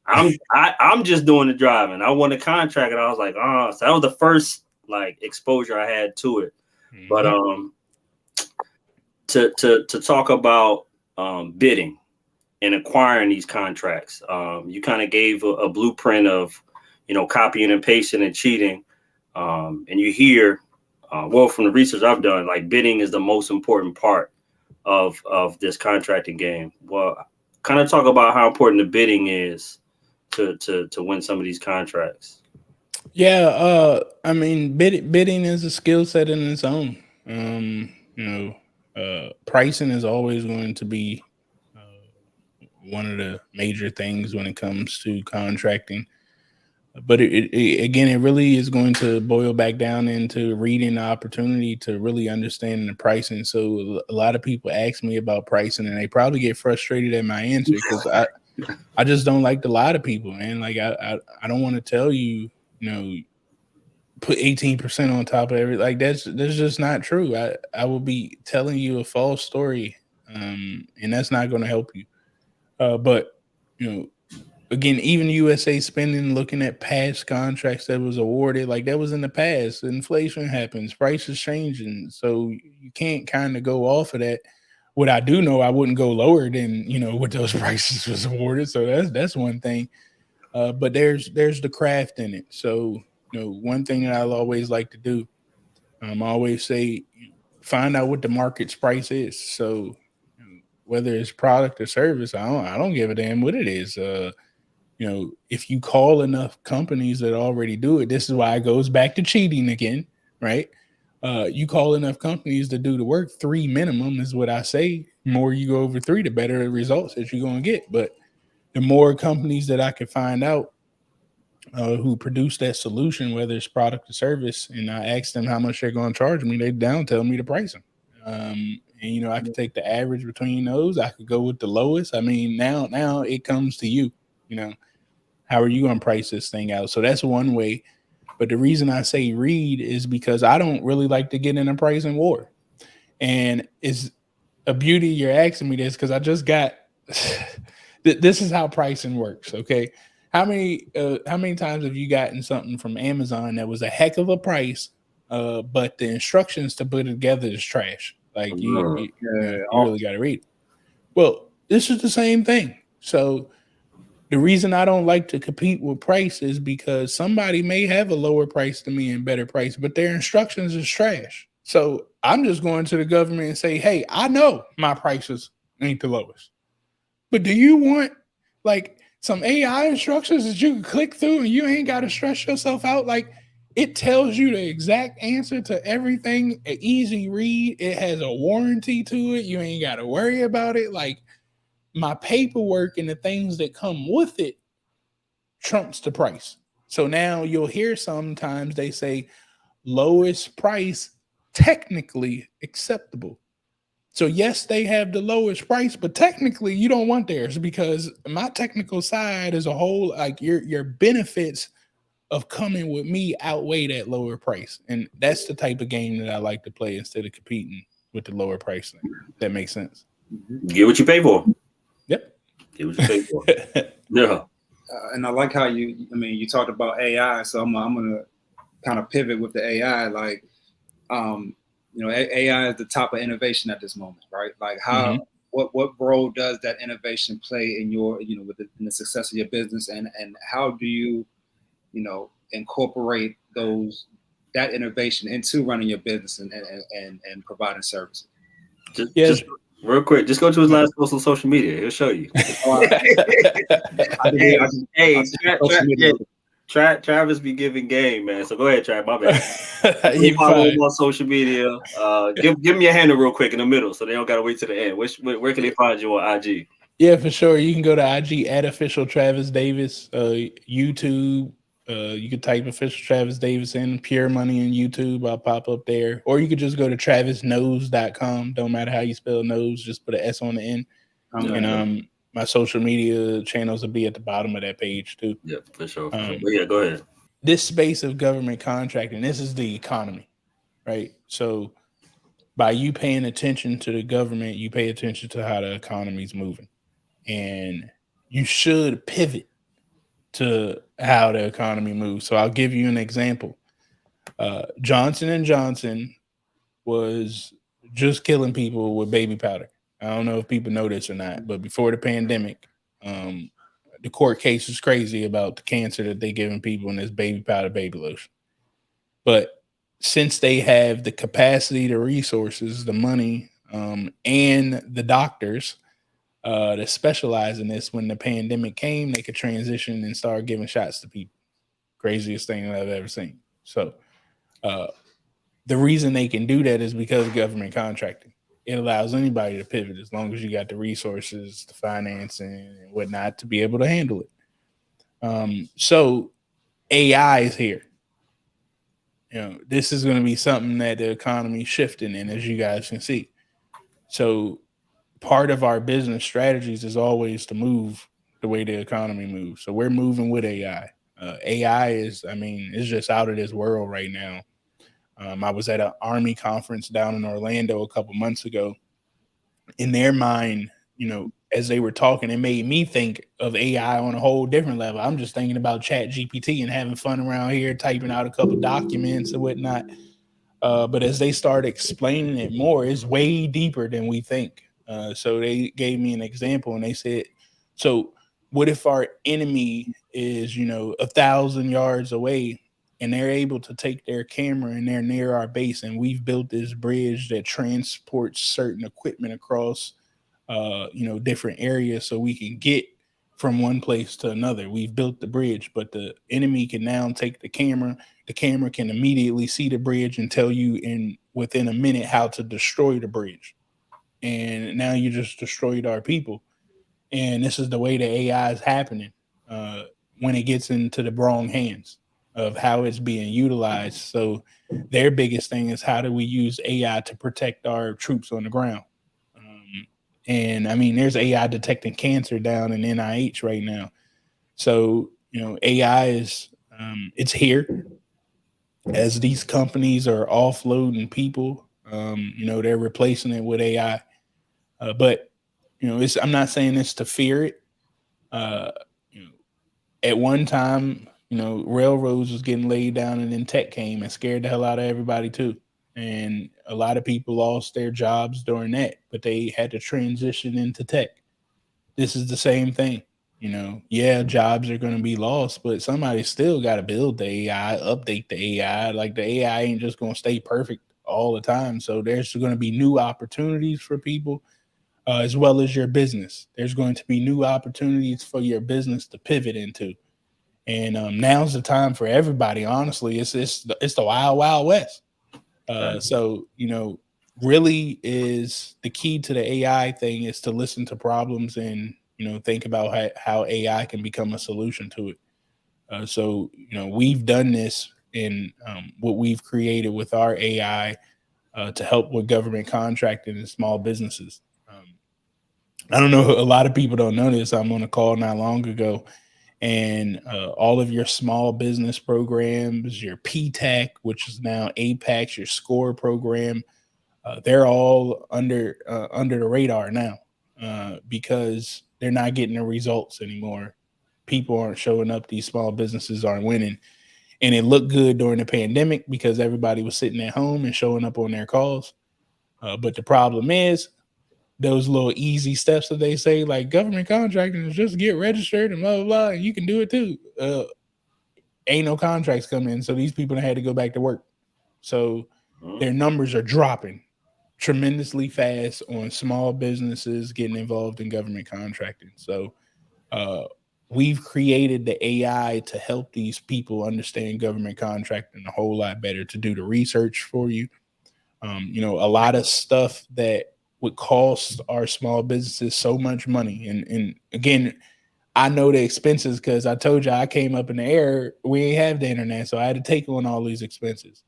I'm just doing the driving. I won a contract, and I was like, oh, so that was the first like exposure I had to it. But to talk about bidding and acquiring these contracts, you kind of gave a blueprint of copying and pasting and cheating, and you hear from the research I've done, like bidding is the most important part of this contracting game. Well, kind of talk about how important the bidding is to win some of these contracts. Yeah, I mean, bidding is a skill set in its own. Pricing is always going to be one of the major things when it comes to contracting. But it really is going to boil back down into reading the opportunity to really understanding the pricing. So a lot of people ask me about pricing, and they probably get frustrated at my answer because I just don't like to lie to people, man. Like I don't want to tell you, put 18% on top of everything. Like that's just not true. I will be telling you a false story, and that's not going to help you. But again, even USA Spending, looking at past contracts that was awarded, like that was in the past. Inflation happens, prices changing, so you can't kind of go off of that. What I do know, I wouldn't go lower than what those prices was awarded. So that's one thing. But there's the craft in it. So one thing that I'll always like to do, I always say, find out what the market's price is. So whether it's product or service, I don't give a damn what it is. If you call enough companies that already do it, this is why it goes back to cheating again, right? You call enough companies to do the work. 3 minimum is what I say. The more you go over 3, the better the results that you're going to get. But the more companies that I can find out who produce that solution, whether it's product or service, and I ask them how much they're going to charge me, they down tell me the pricing. And I could take the average between those. I could go with the lowest. I mean, now it comes to you. How are you going to price this thing out? So that's one way. But the reason I say read is because I don't really like to get in a pricing war. And it's a beauty you're asking me this because I just got this is how pricing works. Okay. How many times have you gotten something from Amazon that was a heck of a price, but the instructions to put it together is trash? Like you really got to read. Well, this is the same thing. So the reason I don't like to compete with price is because somebody may have a lower price than me and better price, but their instructions is trash. So I'm just going to the government and say, hey, I know my prices ain't the lowest, but do you want like some AI instructions that you can click through and you ain't got to stress yourself out? Like it tells you the exact answer to everything, an easy read. It has a warranty to it. You ain't got to worry about it. Like my paperwork and the things that come with it trumps the price. So now you'll hear sometimes they say lowest price technically acceptable. So yes, they have the lowest price, but technically you don't want theirs because my technical side as a whole, like your benefits of coming with me outweigh that lower price. And that's the type of game that I like to play instead of competing with the lower price thing. That makes sense. Get what you pay for. Yep. Get what you pay for. Yeah. And I like how you talked about AI, so I'm gonna kind of pivot with the AI. Like, AI is the top of innovation at this moment, right? Like, what role does that innovation play in your, in the success of your business, and how do you, incorporate that innovation into running your business and providing services? Just real quick, just go to his last post on social media. He'll show you. Travis be giving game, man. So go ahead, Trav. My bad. You follow him on social media. Give him your handle real quick in the middle, so they don't gotta wait to the end. Where can they find you on IG? Yeah, for sure. You can go to IG at official Travis Davis. YouTube. You could type official Travis Davis in, Pure Money in YouTube. I'll pop up there. Or you could just go to travisknows.com. Don't matter how you spell nose, just put an S on the end. And my social media channels will be at the bottom of that page too. Yeah, for sure. Yeah, go ahead. This space of government contracting, this is the economy, right? So by you paying attention to the government, you pay attention to how the economy is moving. And you should pivot to how the economy moves. So I'll give you an example. Johnson & Johnson was just killing people with baby powder. I don't know if people know this or not, but before the pandemic, the court case was crazy about the cancer that they giving people in this baby powder, baby lotion. But since they have the capacity, the resources, the money, and the doctors that specialize in this, when the pandemic came, they could transition and start giving shots to people. Craziest thing that I've ever seen. So the reason they can do that is because of government contracting. It allows anybody to pivot as long as you got the resources, the financing, and whatnot to be able to handle it. So AI is here. This is going to be something that the economy is shifting in, as you guys can see. So part of our business strategies is always to move the way the economy moves. So we're moving with AI. AI is, it's just out of this world right now. I was at an Army conference down in Orlando a couple months ago. In their mind, as they were talking, it made me think of AI on a whole different level. I'm just thinking about Chat GPT and having fun around here, typing out a couple documents and whatnot. But as they start explaining it more, it's way deeper than we think. So they gave me an example and they said, so what if our enemy is, 1,000 yards away and they're able to take their camera and they're near our base, and we've built this bridge that transports certain equipment across different areas so we can get from one place to another. We've built the bridge, but the enemy can now take the camera. The camera can immediately see the bridge and tell you in within a minute how to destroy the bridge. And now you just destroyed our people. And this is the way the AI is happening uh, when it gets into the wrong hands of how it's being utilized. So their biggest thing is, how do we use AI to protect our troops on the ground? And I mean, there's AI detecting cancer down in NIH right now. So, AI is, it's here as these companies are offloading people. They're replacing it with AI. But, I'm not saying this to fear it. Uh, you know, at one time, railroads was getting laid down, and then tech came and scared the hell out of everybody too. And a lot of people lost their jobs during that, but they had to transition into tech. This is the same thing. Yeah, jobs are going to be lost, but somebody still got to build the AI, update the AI. Like, the AI ain't just going to stay perfect all the time. So there's going to be new opportunities for people, as well as your business. There's going to be new opportunities for your business to pivot into. And now's the time for everybody. Honestly, it's the wild wild west. So really is the key to the AI thing is to listen to problems and think about how AI can become a solution to it. So we've done this in what we've created with our AI to help with government contracting and small businesses. I don't know. A lot of people don't know this. I'm on a call not long ago, and all of your small business programs, your PTAC, which is now APAX, your SCORE program, they're all under the radar now because they're not getting the results anymore. People aren't showing up. These small businesses aren't winning, and it looked good during the pandemic because everybody was sitting at home and showing up on their calls. But the problem is, those little easy steps that they say, like government contracting is just get registered and blah blah blah, and you can do it too. Ain't no contracts coming in, so these people had to go back to work. So their numbers are dropping tremendously fast on small businesses getting involved in government contracting. So uh, we've created the AI to help these people understand government contracting a whole lot better, to do the research for you. A lot of stuff that would cost our small businesses so much money. And again, I know the expenses because I told you I came up in the air. We ain't have the internet, so I had to take on all these expenses.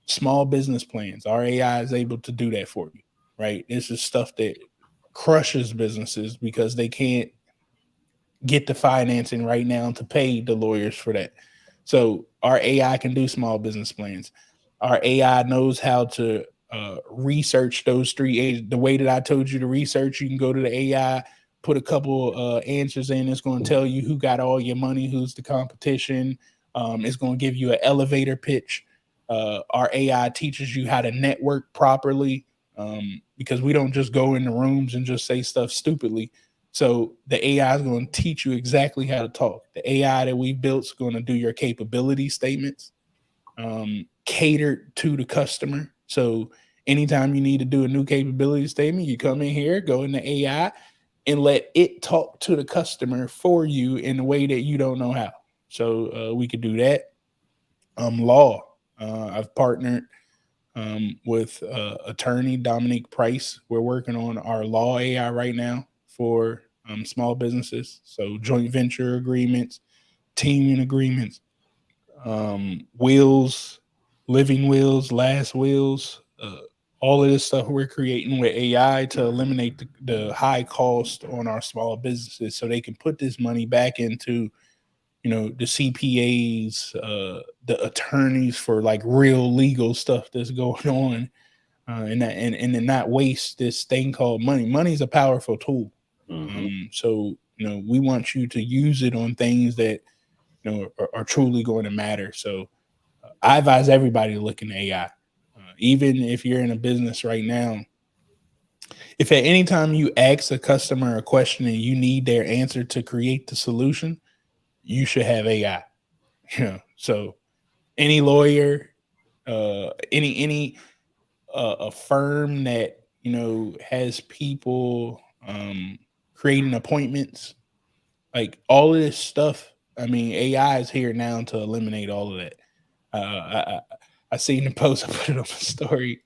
Small business plans, our AI is able to do that for you, right? This is stuff that crushes businesses because they can't get the financing right now to pay the lawyers for that. So our AI can do small business plans. Our AI knows how to research those three. The way that I told you to research, you can go to the AI, put a couple answers in. It's going to tell you who got all your money, who's the competition. It's going to give you an elevator pitch. Our AI teaches you how to network properly because we don't just go in the rooms and just say stuff stupidly. So the AI is going to teach you exactly how to talk. The AI that we built is going to do your capability statements, catered to the customer. So anytime you need to do a new capability statement, you come in here, go in the AI, and let it talk to the customer for you in a way that you don't know how. So we could do that. Law. I've partnered with attorney Dominique Price. We're working on our law AI right now for small businesses. So joint venture agreements, teaming agreements, wills, living wills, last wills, all of this stuff we're creating with AI to eliminate the high cost on our small businesses so they can put this money back into the CPAs, the attorneys for like real legal stuff that's going on, and then not waste this thing called money. Money's a powerful tool. So we want you to use it on things that are truly going to matter. So I advise everybody to look into AI. Even if you're in a business right now, if at any time you ask a customer a question and you need their answer to create the solution, you should have AI. So any lawyer, any a firm that has people creating appointments, like all of this stuff. I mean, AI is here now to eliminate all of that. I seen the post. I put it on my story.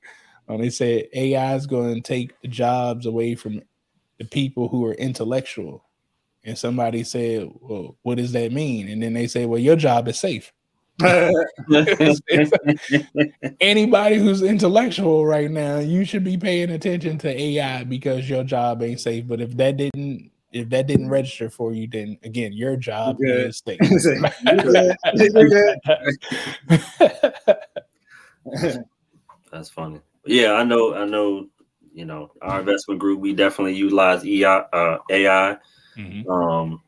They said AI is going to take the jobs away from the people who are intellectual. And somebody said, "Well, what does that mean?" And then they say, "Well, your job is safe." Anybody who's intellectual right now, you should be paying attention to AI because your job ain't safe. But if that didn't register for you, then again, your job is safe. You're good. That's funny. Yeah, I know. Our investment group, we definitely utilize AI. Mhm.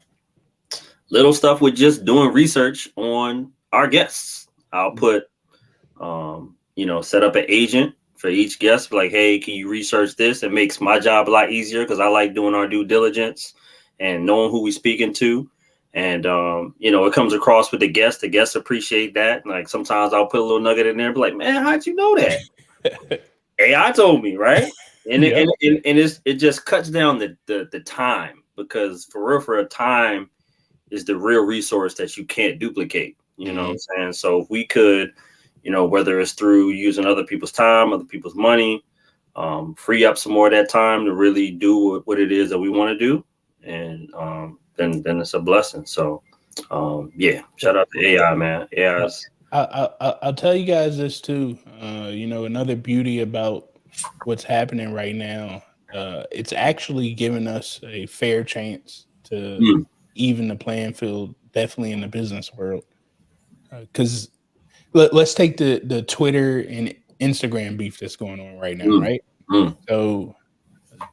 Little stuff with just doing research on our guests. I'll put, set up an agent for each guest. Like, hey, can you research this? It makes my job a lot easier because I like doing our due diligence and knowing who we're speaking to. And, it comes across with the guests. The guests appreciate that. Like sometimes I'll put a little nugget in there and be like, man, how'd you know that? AI told me, right? And Yep. it just cuts down the time, because for a time is the real resource that you can't duplicate. You know what I'm saying? So if we could, whether it's through using other people's time, other people's money, free up some more of that time to really do what it is that we want to do, and then it's a blessing. So shout out to AI, man. AI's I'll tell you guys this too. Another beauty about what's happening right now, it's actually giving us a fair chance to even the playing field, definitely in the business world. Because let's take the Twitter and Instagram beef that's going on right now, right? So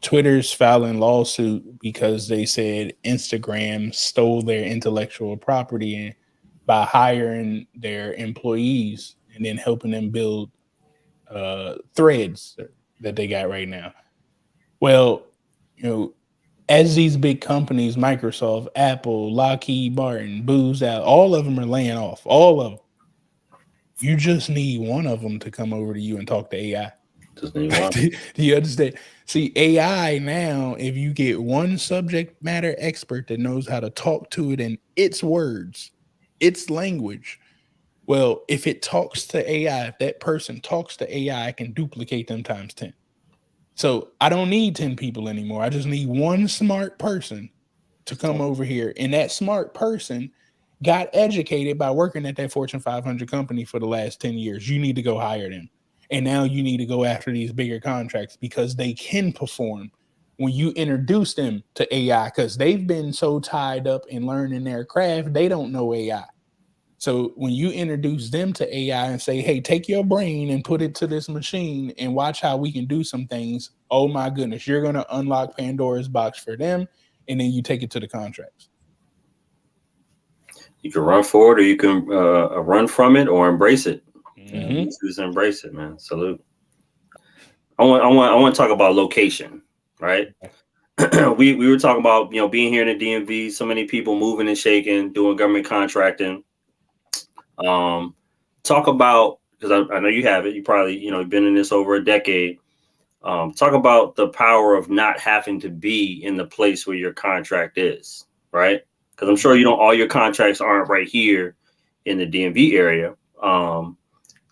Twitter's filing lawsuit because they said Instagram stole their intellectual property and by hiring their employees and then helping them build threads that they got right now. Well, as these big companies, Microsoft, Apple, Lockheed Martin, Booz out, all of them are laying off. All of them. You just need one of them to come over to you and talk to AI. just need one. Do you understand? See, AI now, if you get one subject matter expert that knows how to talk to it in its words, its language, well, if it talks to AI, if that person talks to AI, I can duplicate them times 10. So I don't need 10 people anymore. I just need one smart person to come over here. And that smart person got educated by working at that Fortune 500 company for the last 10 years. You need to go hire them. And now you need to go after these bigger contracts because they can perform when you introduce them to AI, because they've been so tied up in learning their craft, they don't know AI. So when you introduce them to AI and say, hey, take your brain and put it to this machine and watch how we can do some things. Oh my goodness, you're going to unlock Pandora's box for them. And then you take it to the contracts. You can run forward, or you can run from it, or embrace it. You choose to embrace it, man. Salute. I want to talk about location, right? we were talking about being here in the DMV, so many people moving and shaking, doing government contracting. Talk about, because I know you have it. You probably you've been in this over a decade. Talk about the power of not having to be in the place where your contract is, right? Because I'm sure all your contracts aren't right here in the DMV area.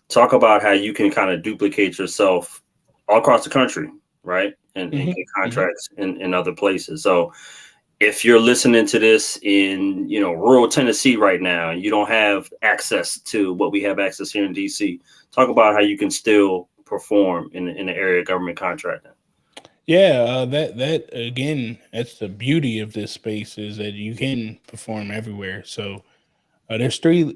Talk about how you can kind of duplicate yourself all across the country, right? And get contracts in other places. So if you're listening to this in rural Tennessee right now, and you don't have access to what we have access here in DC, talk about how you can still perform in the area of government contracting. Yeah, that again, that's the beauty of this space, is that you can perform everywhere. So there's three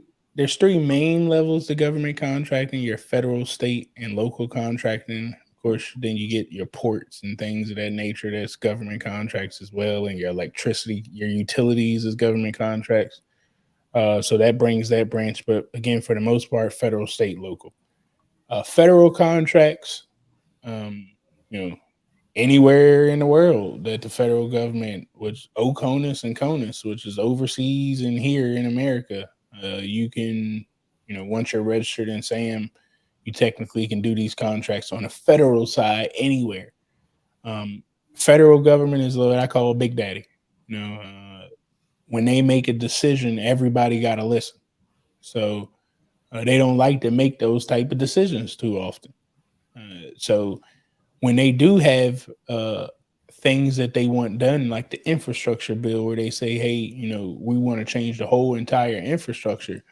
main levels to government contracting: your federal, state, and local contracting. Of course, then you get your ports and things of that nature. That's government contracts as well, and your electricity, your utilities is government contracts. So that brings that branch, but again, for the most part, federal, state, local. Federal contracts, um, you know, anywhere in the world that the federal government, which OCONUS and CONUS, which is overseas and here in America, you can once you're registered in SAM, you technically can do these contracts on a federal side anywhere. Federal government is what I call a big daddy. When they make a decision, everybody got to listen. So they don't like to make those type of decisions too often. So when they do have things that they want done, like the infrastructure bill, where they say, hey, we want to change the whole entire infrastructure,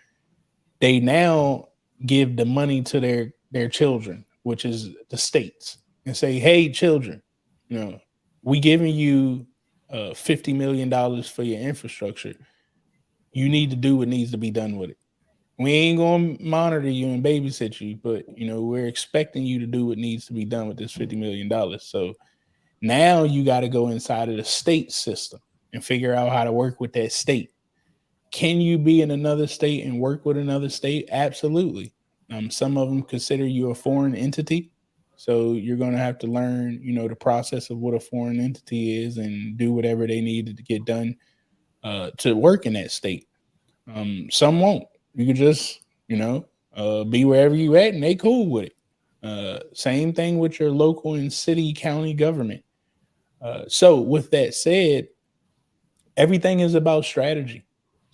they now give the money to their children, which is the states, and say, hey, children, we giving you $50 million for your infrastructure. You need to do what needs to be done with it. We ain't going to monitor you and babysit you, but we're expecting you to do what needs to be done with this $50 million. So now you got to go inside of the state system and figure out how to work with that state. Can you be in another state and work with another state? Absolutely. Some of them consider you a foreign entity. So you're going to have to learn, the process of what a foreign entity is and do whatever they need to get done to work in that state. Some won't. You can just, be wherever you at and they cool with it. Same thing with your local and city, county government. So with that said, everything is about strategy.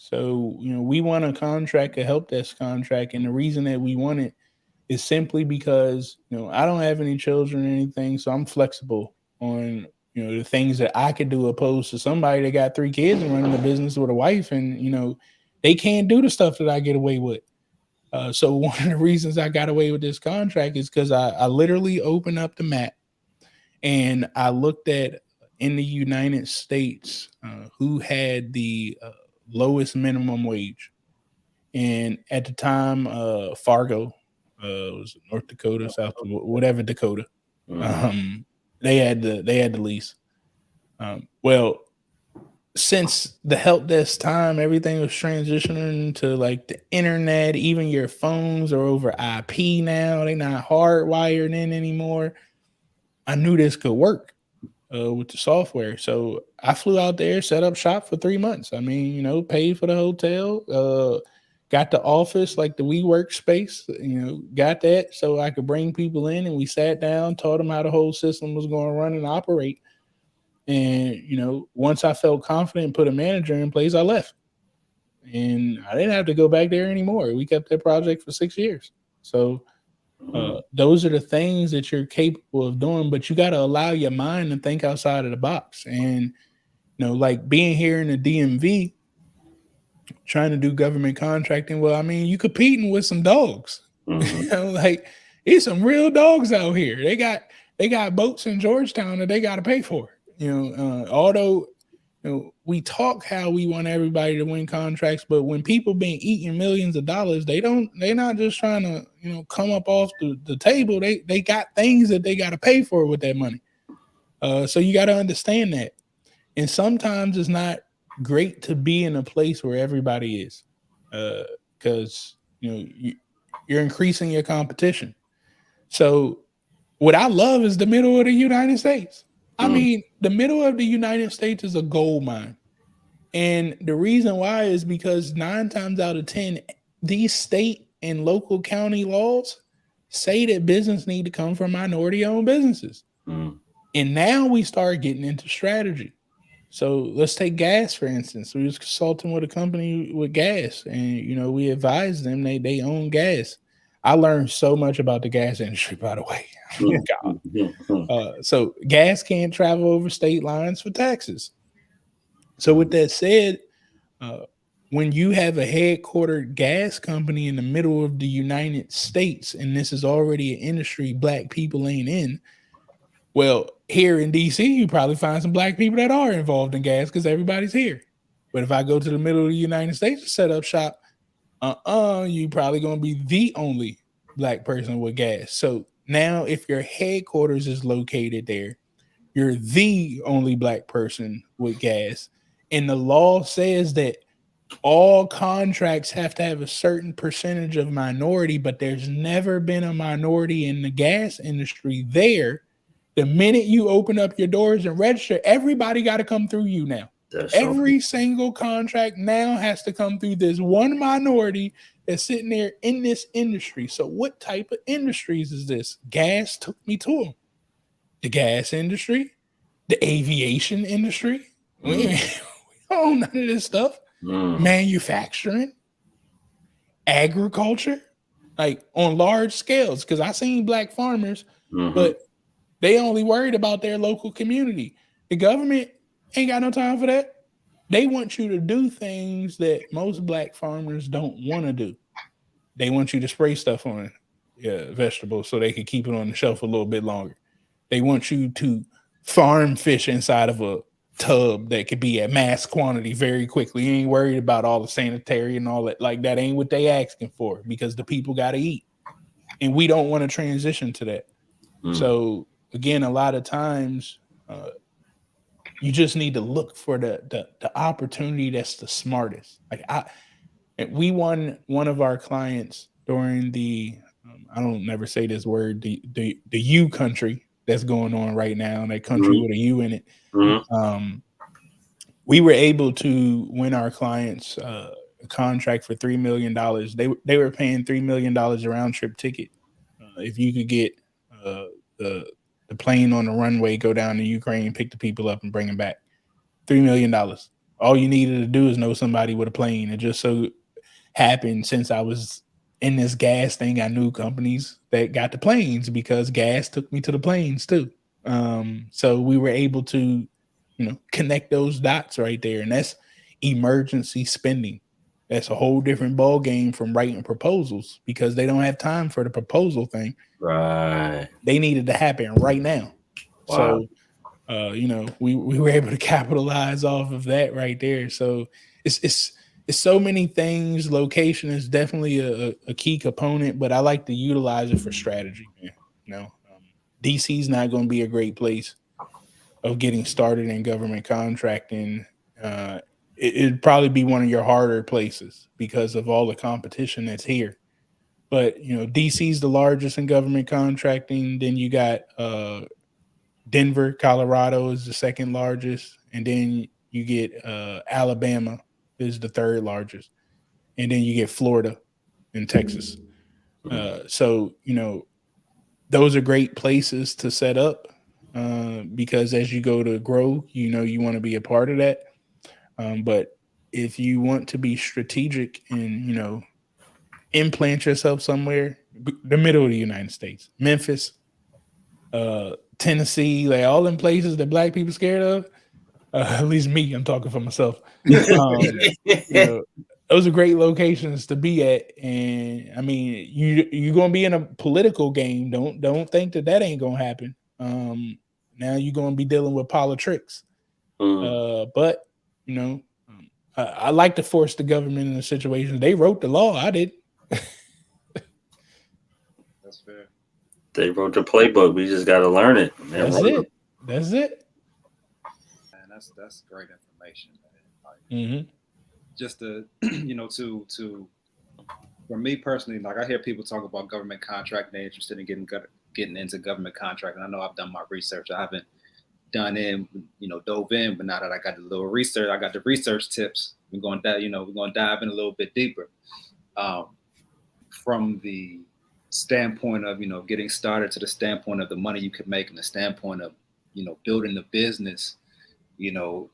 So, we want a contract, a help desk contract. And the reason that we want it is simply because, I don't have any children or anything. So I'm flexible on, the things that I could do opposed to somebody that got 3 kids and running a business with a wife and, they can't do the stuff that I get away with. So one of the reasons I got away with this contract is because I literally opened up the map and I looked at in the United States who had the lowest minimum wage. And at the time, Fargo was North Dakota, South, whatever Dakota. They had the least. Well, since the help desk time, everything was transitioning to like the internet. Even your phones are over IP now. They're not hardwired in anymore. I knew this could work with the software. So I flew out there, set up shop for 3 months. I mean, paid for the hotel, got the office, like the WeWork space, got that so I could bring people in, and we sat down, taught them how the whole system was going to run and operate. And, once I felt confident, put a manager in place, I left. And I didn't have to go back there anymore. We kept that project for 6 years. So those are the things that you're capable of doing, but you got to allow your mind to think outside of the box. And, like being here in the DMV, trying to do government contracting. Well, I mean, you competing with some dogs. Like there's some real dogs out here. They got boats in Georgetown that they got to pay for. Although we talk how we want everybody to win contracts, but when people been eating millions of dollars, they're not just trying to come up off the table. They got things that they got to pay for with that money. So you got to understand that. And sometimes it's not great to be in a place where everybody is, because you're increasing your competition. So what I love is the middle of the United States. I mean, the middle of the United States is a gold mine. And the reason why is because 9 times out of 10, these state and local county laws say that business need to come from minority-owned businesses. And now we start getting into strategy. So let's take gas, for instance. We was consulting with a company with gas, and, we advised them they own gas. I learned so much about the gas industry, by the way. So gas can't travel over state lines for taxes. So with that said, when you have a headquartered gas company in the middle of the United States, and this is already an industry Black people ain't in, well, here in DC, you probably find some Black people that are involved in gas because everybody's here. But if I go to the middle of the United States to set up shop, you probably going to be the only Black person with gas. So now if your headquarters is located there, you're the only Black person with gas. And the law says that all contracts have to have a certain percentage of minority, but there's never been a minority in the gas industry there. The minute you open up your doors and register, everybody got to come through you now. Every single contract now has to come through this one minority that's sitting there in this industry. So what type of industries is this? Gas took me to them. The gas industry, the aviation industry. We don't own none of this stuff. Manufacturing, agriculture, like on large scales. Because I seen black farmers, but they only worried about their local community. The government ain't got no time for that. They want you to do things that most black farmers don't want to do. They want you to spray stuff on vegetables so they can keep it on the shelf a little bit longer. They want you to farm fish inside of a tub that could be at mass quantity very quickly. You ain't worried about all the sanitary and all that. Like that ain't what they asking for because the people got to eat. And we don't want to transition to that. So again, a lot of times you just need to look for the opportunity that's the smartest. Like we won one of our clients during the I don't never say this word, the U country that's going on right now, that country with a U in it. We were able to win our clients a contract for $3 million. They were paying $3 million a round trip ticket. If you could get the plane on the runway, go down to Ukraine, pick the people up and bring them back. $3 million. All you needed to do is know somebody with a plane. It just so happened since I was in this gas thing, I knew companies that got the planes because gas took me to the planes too. So we were able to, connect those dots right there. And that's emergency spending. That's a whole different ball game from writing proposals because they don't have time for the proposal thing. Right. They needed to happen right now. Wow. So, we were able to capitalize off of that right there. So it's so many things. Location is definitely a key component, but I like to utilize it for strategy. DC is not going to be a great place of getting started in government contracting. It'd probably be one of your harder places because of all the competition that's here. But DC is the largest in government contracting. Then you got Denver, Colorado is the second largest, and then you get Alabama is the third largest, and then you get Florida and Texas. So those are great places to set up because as you go to grow, you want to be a part of that. But if you want to be strategic and implant yourself somewhere, the middle of the United States, Memphis, Tennessee, like all them places that black people scared of. At least me, I'm talking for myself. Those are great locations to be at, and I mean, you're gonna be in a political game. Don't think that ain't gonna happen. Now you're gonna be dealing with politics, but I like to force the government in a situation. They wrote the law. I did. That's fair. They wrote the playbook. We just got to learn it. That's it. That's it. Man, that's great information, man. Like, just to to for me personally, like I hear people talk about government contract. They're interested in getting into government contract, and I know I've done my research. I haven't dove in, but now that I got the little research, I got the research tips. We're going to dive in a little bit deeper. From the standpoint of getting started to the standpoint of the money you could make and the standpoint of building the business, when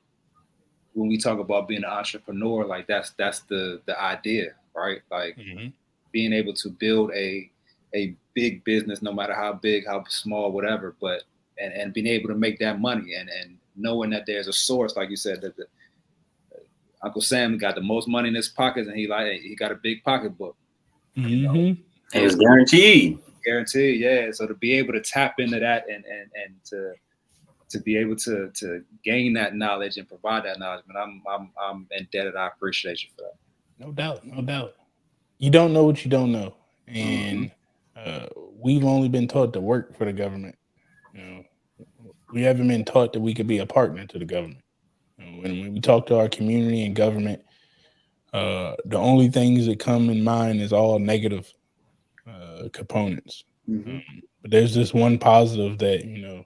we talk about being an entrepreneur, like that's the idea, right? Like being able to build a big business, no matter how big, how small, whatever, but and being able to make that money and knowing that there's a source, like you said, that Uncle Sam got the most money in his pockets and he got a big pocketbook. And it's guaranteed. Guaranteed, yeah. So to be able to tap into that and to be able to gain that knowledge and provide that knowledge, man, I'm indebted. I appreciate you for that. No doubt. You don't know what you don't know, and we've only been taught to work for the government. We haven't been taught that we could be a partner to the government. When we talk to our community and government, the only things that come in mind is all negative components. But there's this one positive that,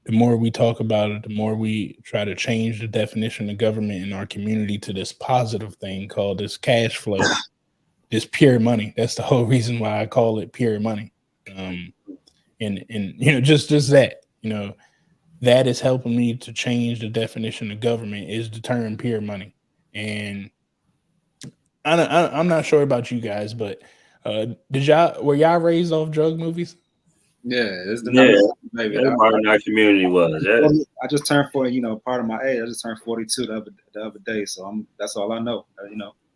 the more we talk about it, the more we try to change the definition of government in our community to this positive thing called this cash flow. just pure money. That's the whole reason why I call it pure money. And just that, that is helping me to change the definition of government, is the term pure money. And I'm not sure about you guys, but were y'all raised off drug movies? Yeah, it's the Yeah, number one, baby. everybody in our community was. Yeah. I just turned 40. Part of my age. I just turned 42 the other day. So that's all I know.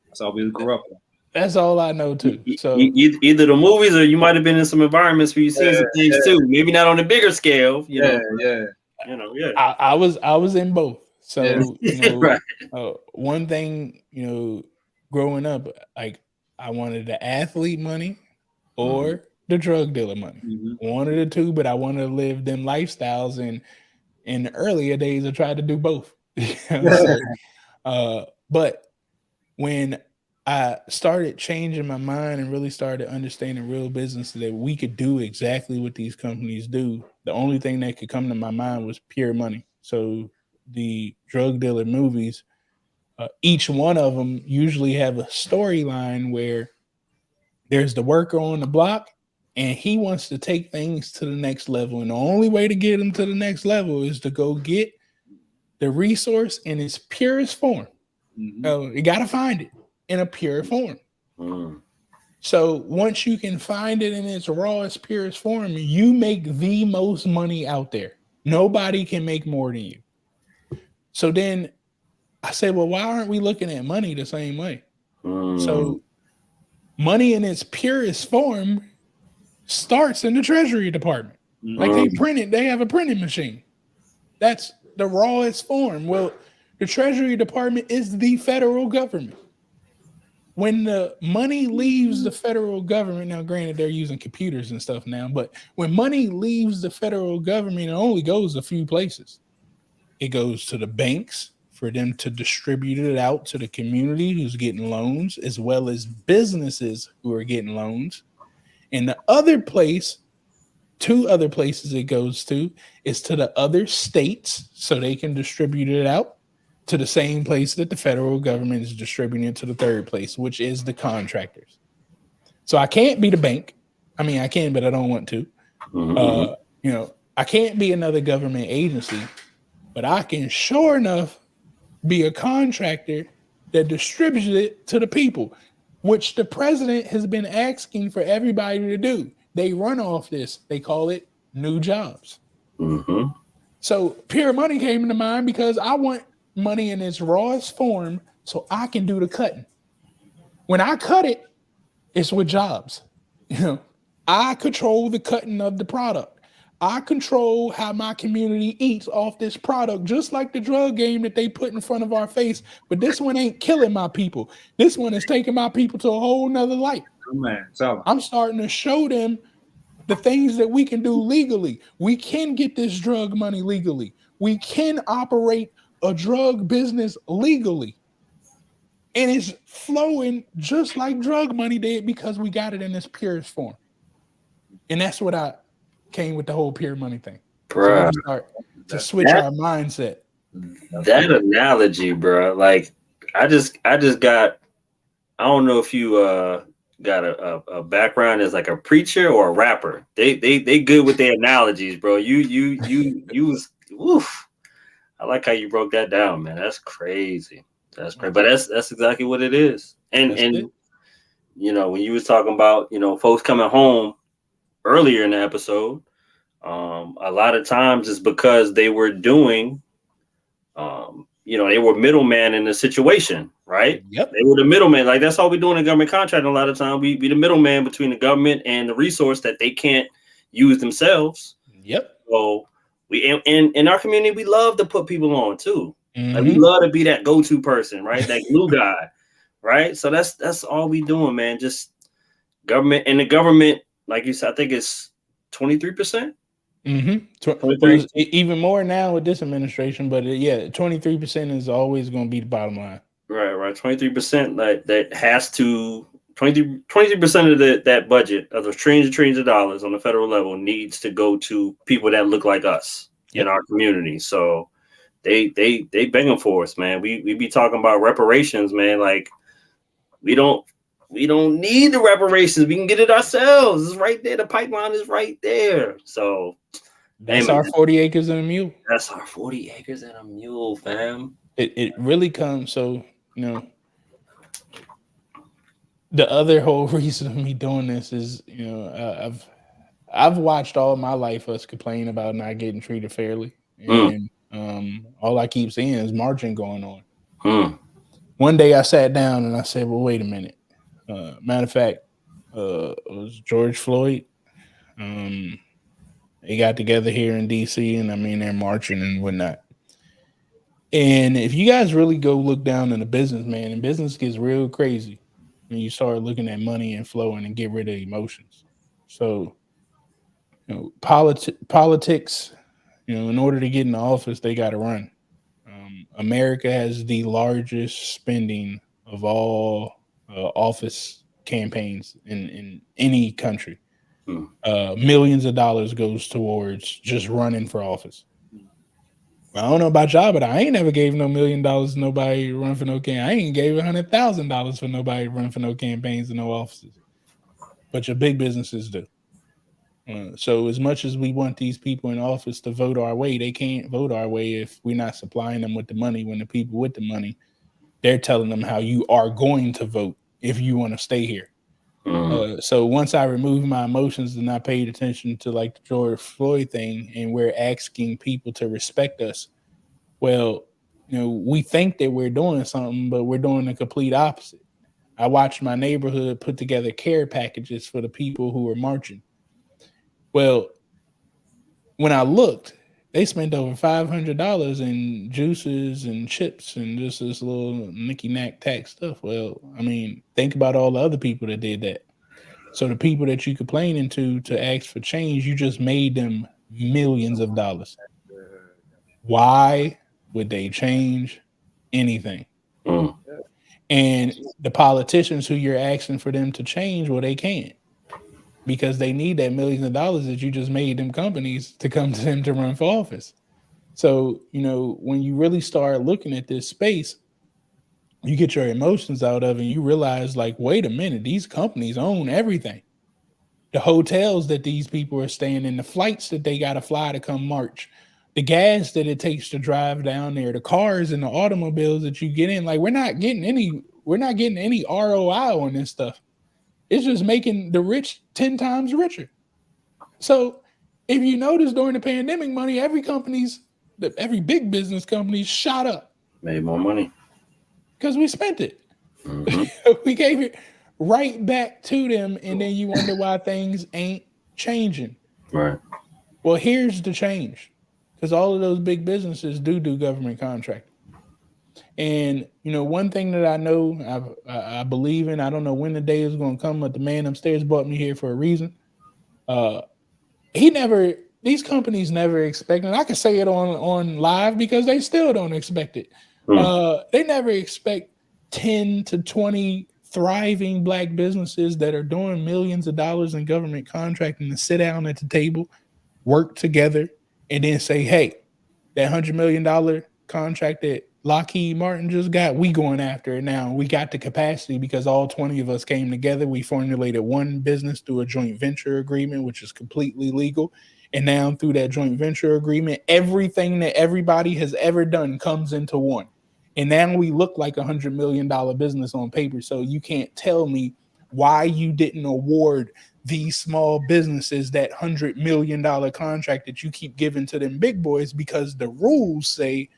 That's all we grew up with. That's all I know too. So Either the movies, or you might have been in some environments where you've seen some things too. Maybe not on a bigger scale. Yeah. I was in both. So right. one thing, growing up, like, I wanted the athlete money or the drug dealer money. One of the two, but I wanted to live them lifestyles. And in the earlier days, I tried to do both. But when I started changing my mind and really started understanding real business, that we could do exactly what these companies do, the only thing that could come to my mind was pure money. So the drug dealer movies, each one of them usually have a storyline where there's the worker on the block and he wants to take things to the next level. And the only way to get him to the next level is to go get the resource in its purest form. You got to find it in a pure form. So once you can find it in its rawest, purest form, you make the most money out there. Nobody can make more than you. So then I said, well, why aren't we looking at money the same way? So money in its purest form starts in the Treasury Department. Like, they have a printing machine. That's the rawest form. Well, the Treasury Department is the federal government. When the money leaves the federal government, now granted they're using computers and stuff now, but when money leaves the federal government, it only goes a few places. It goes to the banks for them to distribute it out to the community who's getting loans, as well as businesses who are getting loans. And the other place, two other places it goes to, is to the other states so they can distribute it out to the same place that the federal government is distributing it to, the third place, which is the contractors. So I can't be the bank. I mean, I can, but I don't want to. I can't be another government agency, but I can sure enough be a contractor that distributes it to the people, which the president has been asking for everybody to do. They run off this. They call it new jobs. So pure money came into mind because I want money in its rawest form so I can do the cutting. When I cut it, it's with jobs. I control the cutting of the product. I control how my community eats off this product, just like the drug game that they put in front of our face. But this one ain't killing my people. This one is taking my people to a whole nother light. I'm starting to show them the things that we can do legally. We can get this drug money legally. We can operate a drug business legally. And it's flowing just like drug money did because we got it in this purest form. And that's what I came with the whole pure money thing. So we start to switch our mindset. That analogy, bro. Like, I just got, I don't know if you got a background as like a preacher or a rapper. They good with their analogies, bro. You was woof. I like how you broke that down, man. That's crazy. That's great. But that's exactly what it is. And when you was talking about, folks coming home earlier in the episode, a lot of times it's because they were doing, they were middleman in the situation, right? Yep. They were the middleman. Like, that's all we do in a government contract. A lot of time we be the middleman between the government and the resource that they can't use themselves. Yep. So we in our community, we love to put people on too. Like, we love to be that go-to person, right? That glue guy, right? So that's all we doing, man. Just government, and the government, like you said, I think it's 23%. Even more now with this administration, but 23% is always going to be the bottom line. Right. 23%. Like, that has to 23% of that budget of those trillions of dollars on the federal level needs to go to people that look like us in our community. So they begging for us, man. We be talking about reparations, man. Like, we don't We don't need the reparations. We can get it ourselves. It's right there. The pipeline is right there. So That's our 40 acres and a mule. That's our 40 acres and a mule, fam. It really comes. So, the other whole reason of me doing this is, I've watched all my life us complain about not getting treated fairly. And all I keep seeing is marching going on. One day I sat down and I said, well, wait a minute. Matter of fact, it was George Floyd. They got together here in DC, and I mean, they're marching and whatnot. And if you guys really go look down in the business, man, and business gets real crazy when you start looking at money and flowing and get rid of emotions. So, politics, in order to get in the office, they got to run. America has the largest spending of all office campaigns in any country. Millions of dollars goes towards just running for office. I don't know about y'all, but I ain't never gave no $1 million to nobody run for no campaign. I ain't gave $100,000 for nobody run for no campaigns and no offices. But your big businesses do. So as much as we want these people in office to vote our way, they can't vote our way if we're not supplying them with the money. When the people with the money, they're telling them how you are going to vote if you want to stay here. So once I removed my emotions and I paid attention to like the George Floyd thing, and we're asking people to respect us, well, we think that we're doing something, but we're doing the complete opposite. I watched my neighborhood put together care packages for the people who were marching. Well, when I looked, they spent over $500 in juices and chips and just this little nicky knack tack stuff. Well, I mean, think about all the other people that did that. So the people that you complaining to ask for change, you just made them millions of dollars. Why would they change anything? And the politicians who you're asking for them to change, well, they can't, because they need that millions of dollars that you just made them companies to come to them to run for office. So, when you really start looking at this space, you get your emotions out of it and you realize, like, wait a minute, these companies own everything. The hotels that these people are staying in, the flights that they got to fly to come march, the gas that it takes to drive down there, the cars and the automobiles that you get in. Like, we're not getting any ROI on this stuff. It's just making the rich 10 times richer. So if you notice during the pandemic money, every big business company shot up. Made more money. Because we spent it. We gave it right back to them, and then you wonder why things ain't changing. Right. Well, here's the change. Because all of those big businesses do government contracting. And, one thing that I know, I believe in, I don't know when the day is going to come, but the man upstairs brought me here for a reason. These companies never expect, and I can say it on live because they still don't expect it. They never expect 10 to 20 thriving Black businesses that are doing millions of dollars in government contracting to sit down at the table, work together, and then say, hey, that $100 million contract that Lockheed Martin just got, we going after it now. We got the capacity because all 20 of us came together. We formulated one business through a joint venture agreement, which is completely legal. And now through that joint venture agreement, everything that everybody has ever done comes into one. And now we look like $100 million business on paper. So you can't tell me why you didn't award these small businesses that $100 million contract that you keep giving to them big boys, because the rules say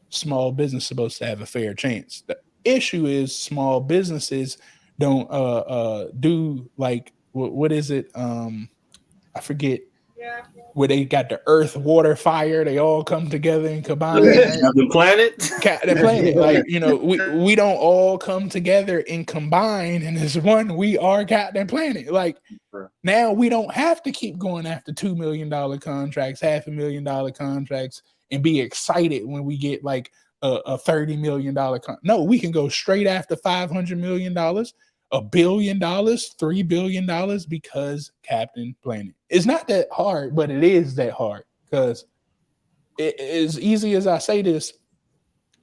small business is supposed to have a fair chance. The issue is small businesses don't do like what is it? I forget. Where they got the earth, water, fire, they all come together and combine. The planet. The planet. Like, we don't all come together and combine in this one. We are Captain Planet. Like, now we don't have to keep going after $2 million contracts, $500,000 contracts, and be excited when we get like a $30 million No, we can go straight after $500 million, $1 billion, $3 billion, because Captain Planet. It's not that hard, but it is that hard, because as easy as I say this,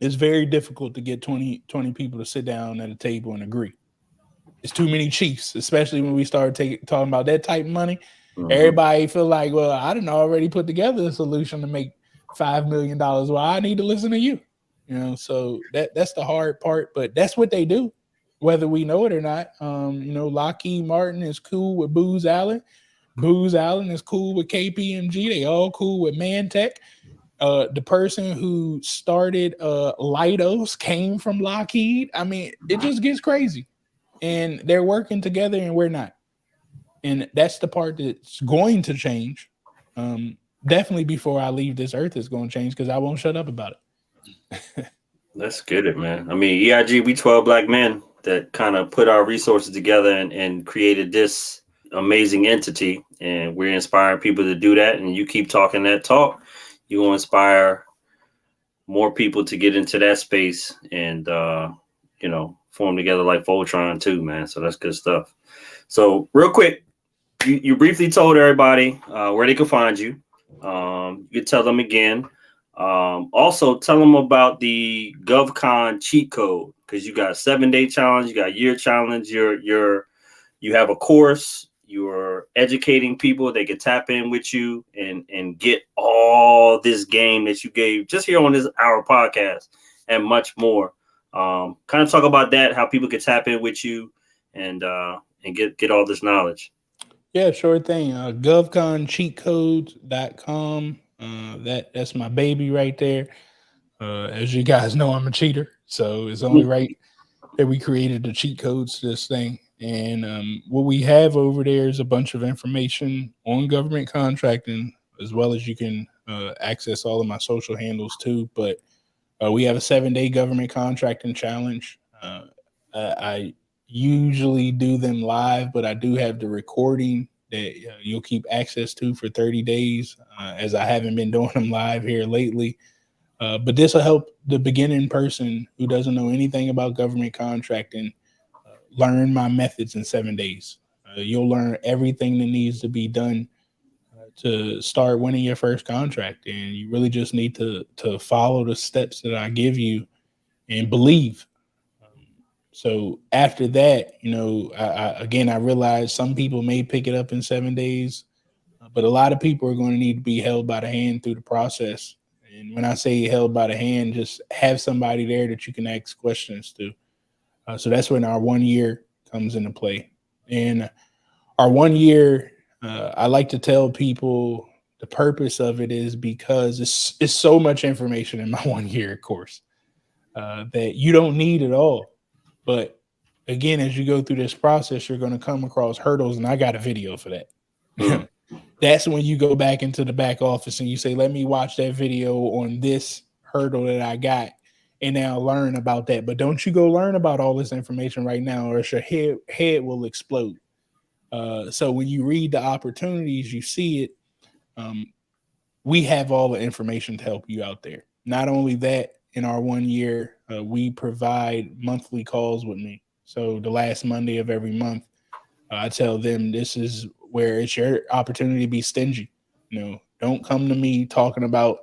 it's very difficult to get 20 people to sit down at a table and agree. it's too many chiefs, especially when we start talking about that type of money. Mhm. Everybody feel like, well, I didn't already put together a solution to make $5 million. Well, I need to listen to you. So that's the hard part, but that's what they do, whether we know it or not. Lockheed Martin is cool with Booz Allen. Booz Allen is cool with KPMG. They all cool with Mantech. The person who started Leidos came from Lockheed. I mean, it just gets crazy. And they're working together and we're not. And that's the part that's going to change. Definitely before I leave this earth is going to change because I won't shut up about it. Let's get it, man. I mean, E.I.G, we 12 black men that kind of put our resources together and created this amazing entity. And we're inspiring people to do that. And you keep talking that talk, you will inspire more people to get into that space and, form together like Voltron too, man. So that's good stuff. So real quick, you briefly told everybody where they could find you. You could tell them again. Also, tell them about the GovCon cheat code because you got 7-day challenge, you got year challenge. You have a course. You're educating people. They can tap in with you and get all this game that you gave just here on this our podcast and much more. Kind of talk about that, how people can tap in with you and get all this knowledge. Yeah, sure thing. GovConCheatcodes.com. That's my baby right there. As you guys know, I'm a cheater, so it's only right that we created the cheat codes to this thing. And what we have over there is a bunch of information on government contracting, as well as you can access all of my social handles too. But we have a 7-day government contracting challenge. I usually do them live, but I do have the recording that you'll keep access to for 30 days, as I haven't been doing them live here lately. But this will help the beginning person who doesn't know anything about government contracting learn my methods in 7 days. You'll learn everything that needs to be done to start winning your first contract, and you really just need to follow the steps that I give you and believe. So after that, I realize some people may pick it up in 7 days, but a lot of people are going to need to be held by the hand through the process. And when I say held by the hand, just have somebody there that you can ask questions to. So that's when our 1 year comes into play. And our 1 year, I like to tell people the purpose of it is because it's so much information in my 1 year course that you don't need it all. But again, as you go through this process, you're going to come across hurdles, and I got a video for that. That's when you go back into the back office and you say, let me watch that video on this hurdle that I got and now learn about that. But don't you go learn about all this information right now, or your head will explode. So when you read the opportunities, you see it. We have all the information to help you out there. Not only that, in our 1 year, we provide monthly calls with me. So the last Monday of every month, I tell them this is where it's your opportunity to be stingy. Don't come to me talking about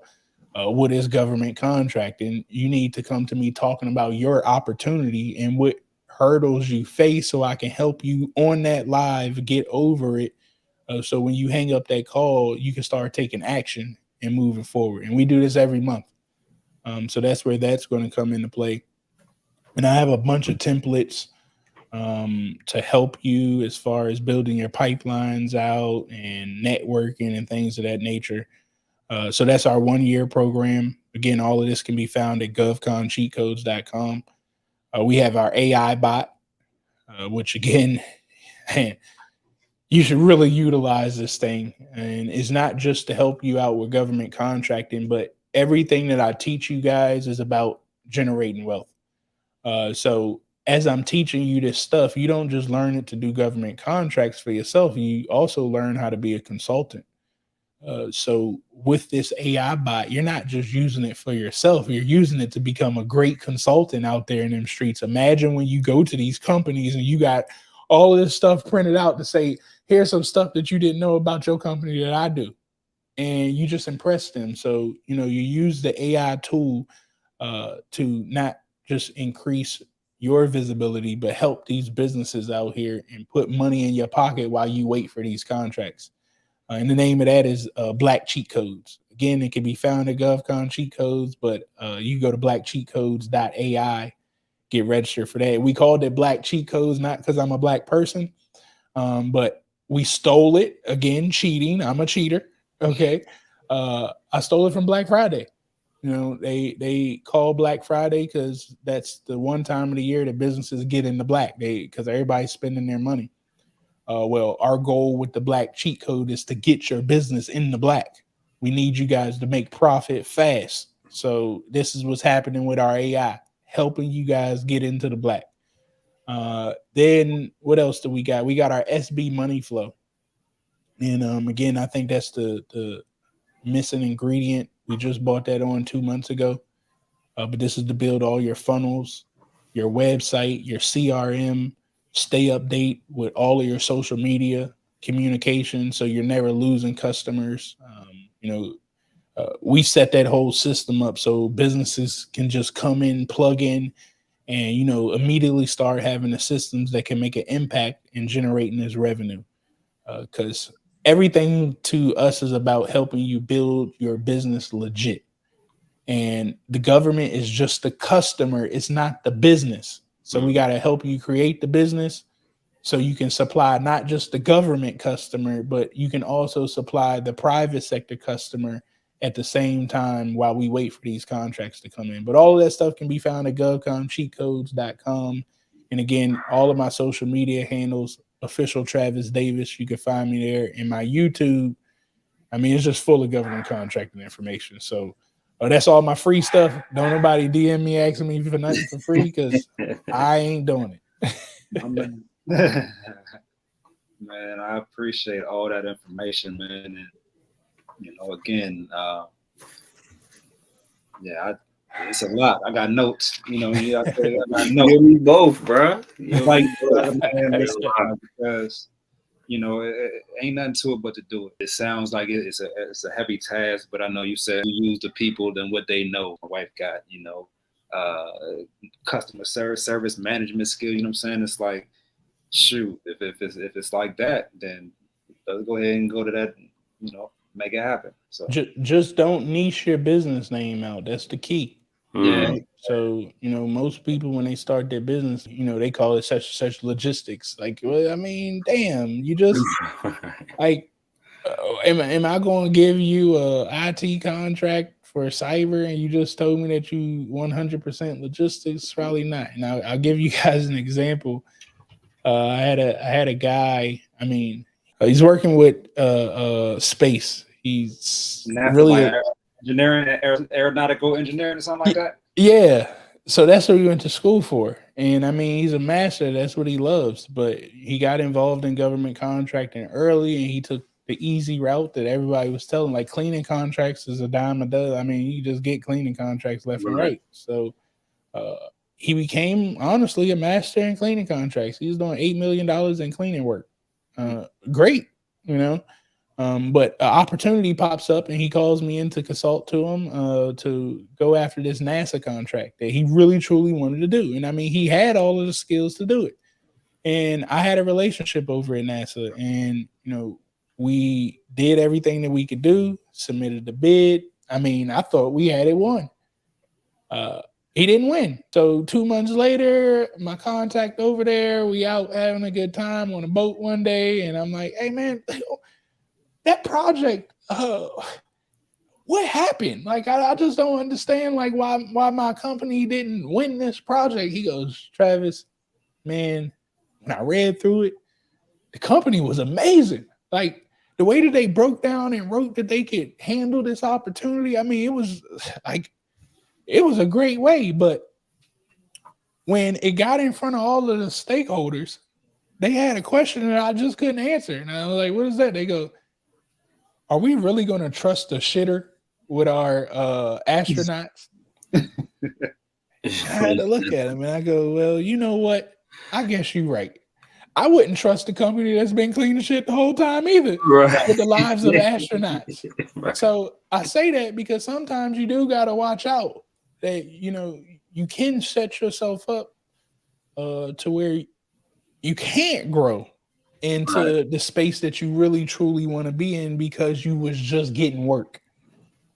what is government contracting. You need to come to me talking about your opportunity and what hurdles you face so I can help you on that live get over it. So when you hang up that call, you can start taking action and moving forward. And we do this every month. So that's where that's going to come into play. And I have a bunch of templates to help you as far as building your pipelines out and networking and things of that nature. So that's our 1 year program. Again, all of this can be found at govconcheatcodes.com. We have our AI bot, which again, man, you should really utilize this thing. And it's not just to help you out with government contracting, but everything that I teach you guys is about generating wealth. So as I'm teaching you this stuff, you don't just learn it to do government contracts for yourself. You also learn how to be a consultant. So with this AI bot, you're not just using it for yourself. You're using it to become a great consultant out there in them streets. Imagine when you go to these companies and you got all this stuff printed out to say, here's some stuff that you didn't know about your company that I do. And you just impress them. So, you use the AI tool to not just increase your visibility, but help these businesses out here and put money in your pocket while you wait for these contracts. And the name of that is Black Cheat Codes. Again, it can be found at GovCon Cheat Codes, but you go to blackcheatcodes.ai, get registered for that. We called it Black Cheat Codes, not because I'm a black person, but we stole it. Again, cheating. I'm a cheater. Okay. I stole it from Black Friday. You know, they call Black Friday because that's the one time of the year that businesses get in the black. Because everybody's spending their money. Well, our goal with the Black Cheat Code is to get your business in the black. We need you guys to make profit fast. So this is what's happening with our AI, helping you guys get into the black. Then what else do we got? We got our SB money flow. And again, I think that's the missing ingredient. We just bought that on 2 months ago. But this is to build all your funnels, your website, your CRM, stay update with all of your social media communication, so you're never losing customers. We set that whole system up so businesses can just come in, plug in, and immediately start having the systems that can make an impact in generating this revenue. Because everything to us is about helping you build your business legit. And the government is just the customer. It's not the business. So we got to help you create the business so you can supply not just the government customer, but you can also supply the private sector customer at the same time while we wait for these contracts to come in. But all of that stuff can be found at govconcheatcodes.com. And again, all of my social media handles, official Travis Davis. You can find me there. In my YouTube, I mean, it's just full of government contracting information. So that's all my free stuff. Don't nobody DM me asking me for nothing for free, because I ain't doing it. Man, I appreciate all that information, man. And again, it's a lot. I got notes. I got notes. You and me both, bro. Like, because it ain't nothing to it but to do it. It sounds like it's a heavy task, but I know you said you use the people than what they know. My wife got customer service management skill. You know what I'm saying? It's like, shoot, if it's like that, then let's go ahead and go to that. Make it happen. So just don't niche your business name out. That's the key. Yeah. So, most people, when they start their business, they call it such logistics. Like, well, I mean, damn, you just like, am I going to give you a IT contract for cyber and you just told me that you 100% logistics? Probably not. And I'll give you guys an example. I had a guy. I mean, he's working with space. He's NASA, really engineering, aeronautical engineering, or something like that. Yeah. So that's what he went to school for. And I mean, he's a master. That's what he loves. But he got involved in government contracting early, and he took the easy route that everybody was telling. Like, cleaning contracts is a dime a dozen. I mean, you just get cleaning contracts left and right. So he became, honestly, a master in cleaning contracts. He was doing $8 million in cleaning work. Great, but an opportunity pops up and he calls me in to consult to him to go after this NASA contract that he really truly wanted to do. And I mean, he had all of the skills to do it. And I had a relationship over at NASA, and we did everything that we could do, submitted the bid. I mean, I thought we had it won. He didn't win. So 2 months later, my contact over there, we out having a good time on a boat one day, and I'm like, hey man, that project, what happened? Like, I just don't understand, like, why my company didn't win this project. He goes, Travis, man, when I read through it, the company was amazing. Like, the way that they broke down and wrote that they could handle this opportunity, I mean, it was a great way. But when it got in front of all of the stakeholders, they had a question that I just couldn't answer. And I was like, what is that? They go, are we really going to trust the shitter with our astronauts? I had to look at him and I go, well, you know what? I guess you're right. I wouldn't trust the company that's been cleaning shit the whole time either, with the lives of astronauts. Right. So I say that because sometimes you do got to watch out that, you can set yourself up to where you can't grow into the space that you really truly want to be in because you was just getting work.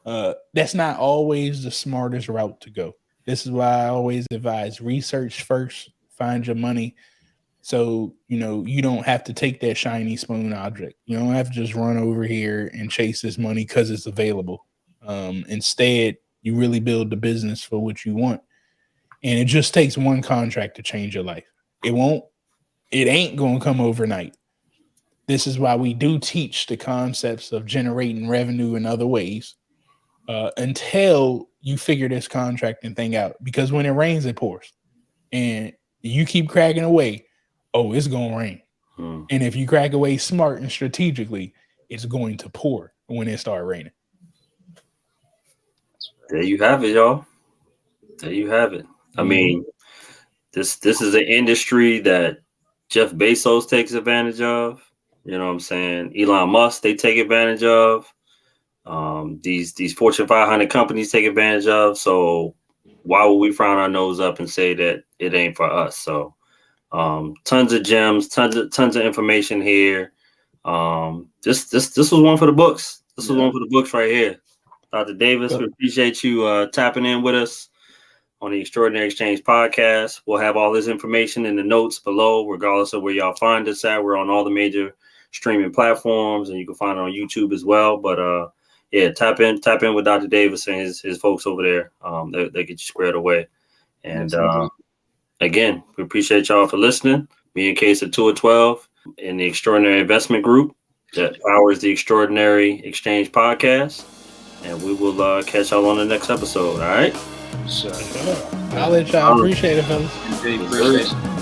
That's not always the smartest route to go. This is why I always advise research first, find your money. So, you don't have to take that shiny spoon object. You don't have to just run over here and chase this money because it's available. Instead, you really build the business for what you want. And it just takes one contract to change your life. It ain't going to come overnight. This is why we do teach the concepts of generating revenue in other ways until you figure this contracting thing out. Because when it rains, it pours. And you keep cracking away, it's going to rain. And if you crack away smart and strategically, it's going to pour when it starts raining. There you have it, y'all. There you have it. I mean, this is an industry that Jeff Bezos takes advantage of. You know what I'm saying? Elon Musk, they take advantage of. These Fortune 500 companies take advantage of. So why would we frown our nose up and say that it ain't for us? So tons of gems, tons of information here. This was one for the books. This was one for the books right here. Dr. Davis, we appreciate you tapping in with us on the Extraordinary Exchange podcast. We'll have all this information in the notes below, regardless of where y'all find us at. We're on all the major streaming platforms, and you can find it on YouTube as well. But tap in with Dr. Davis and his folks over there. They get you squared away. And again, we appreciate y'all for listening. Me and Case at 2 of 12 in the Extraordinary Investment Group that powers the Extraordinary Exchange podcast. And we will catch y'all on the next episode. All right. I'll let y'all appreciate it, fellas. Appreciate it.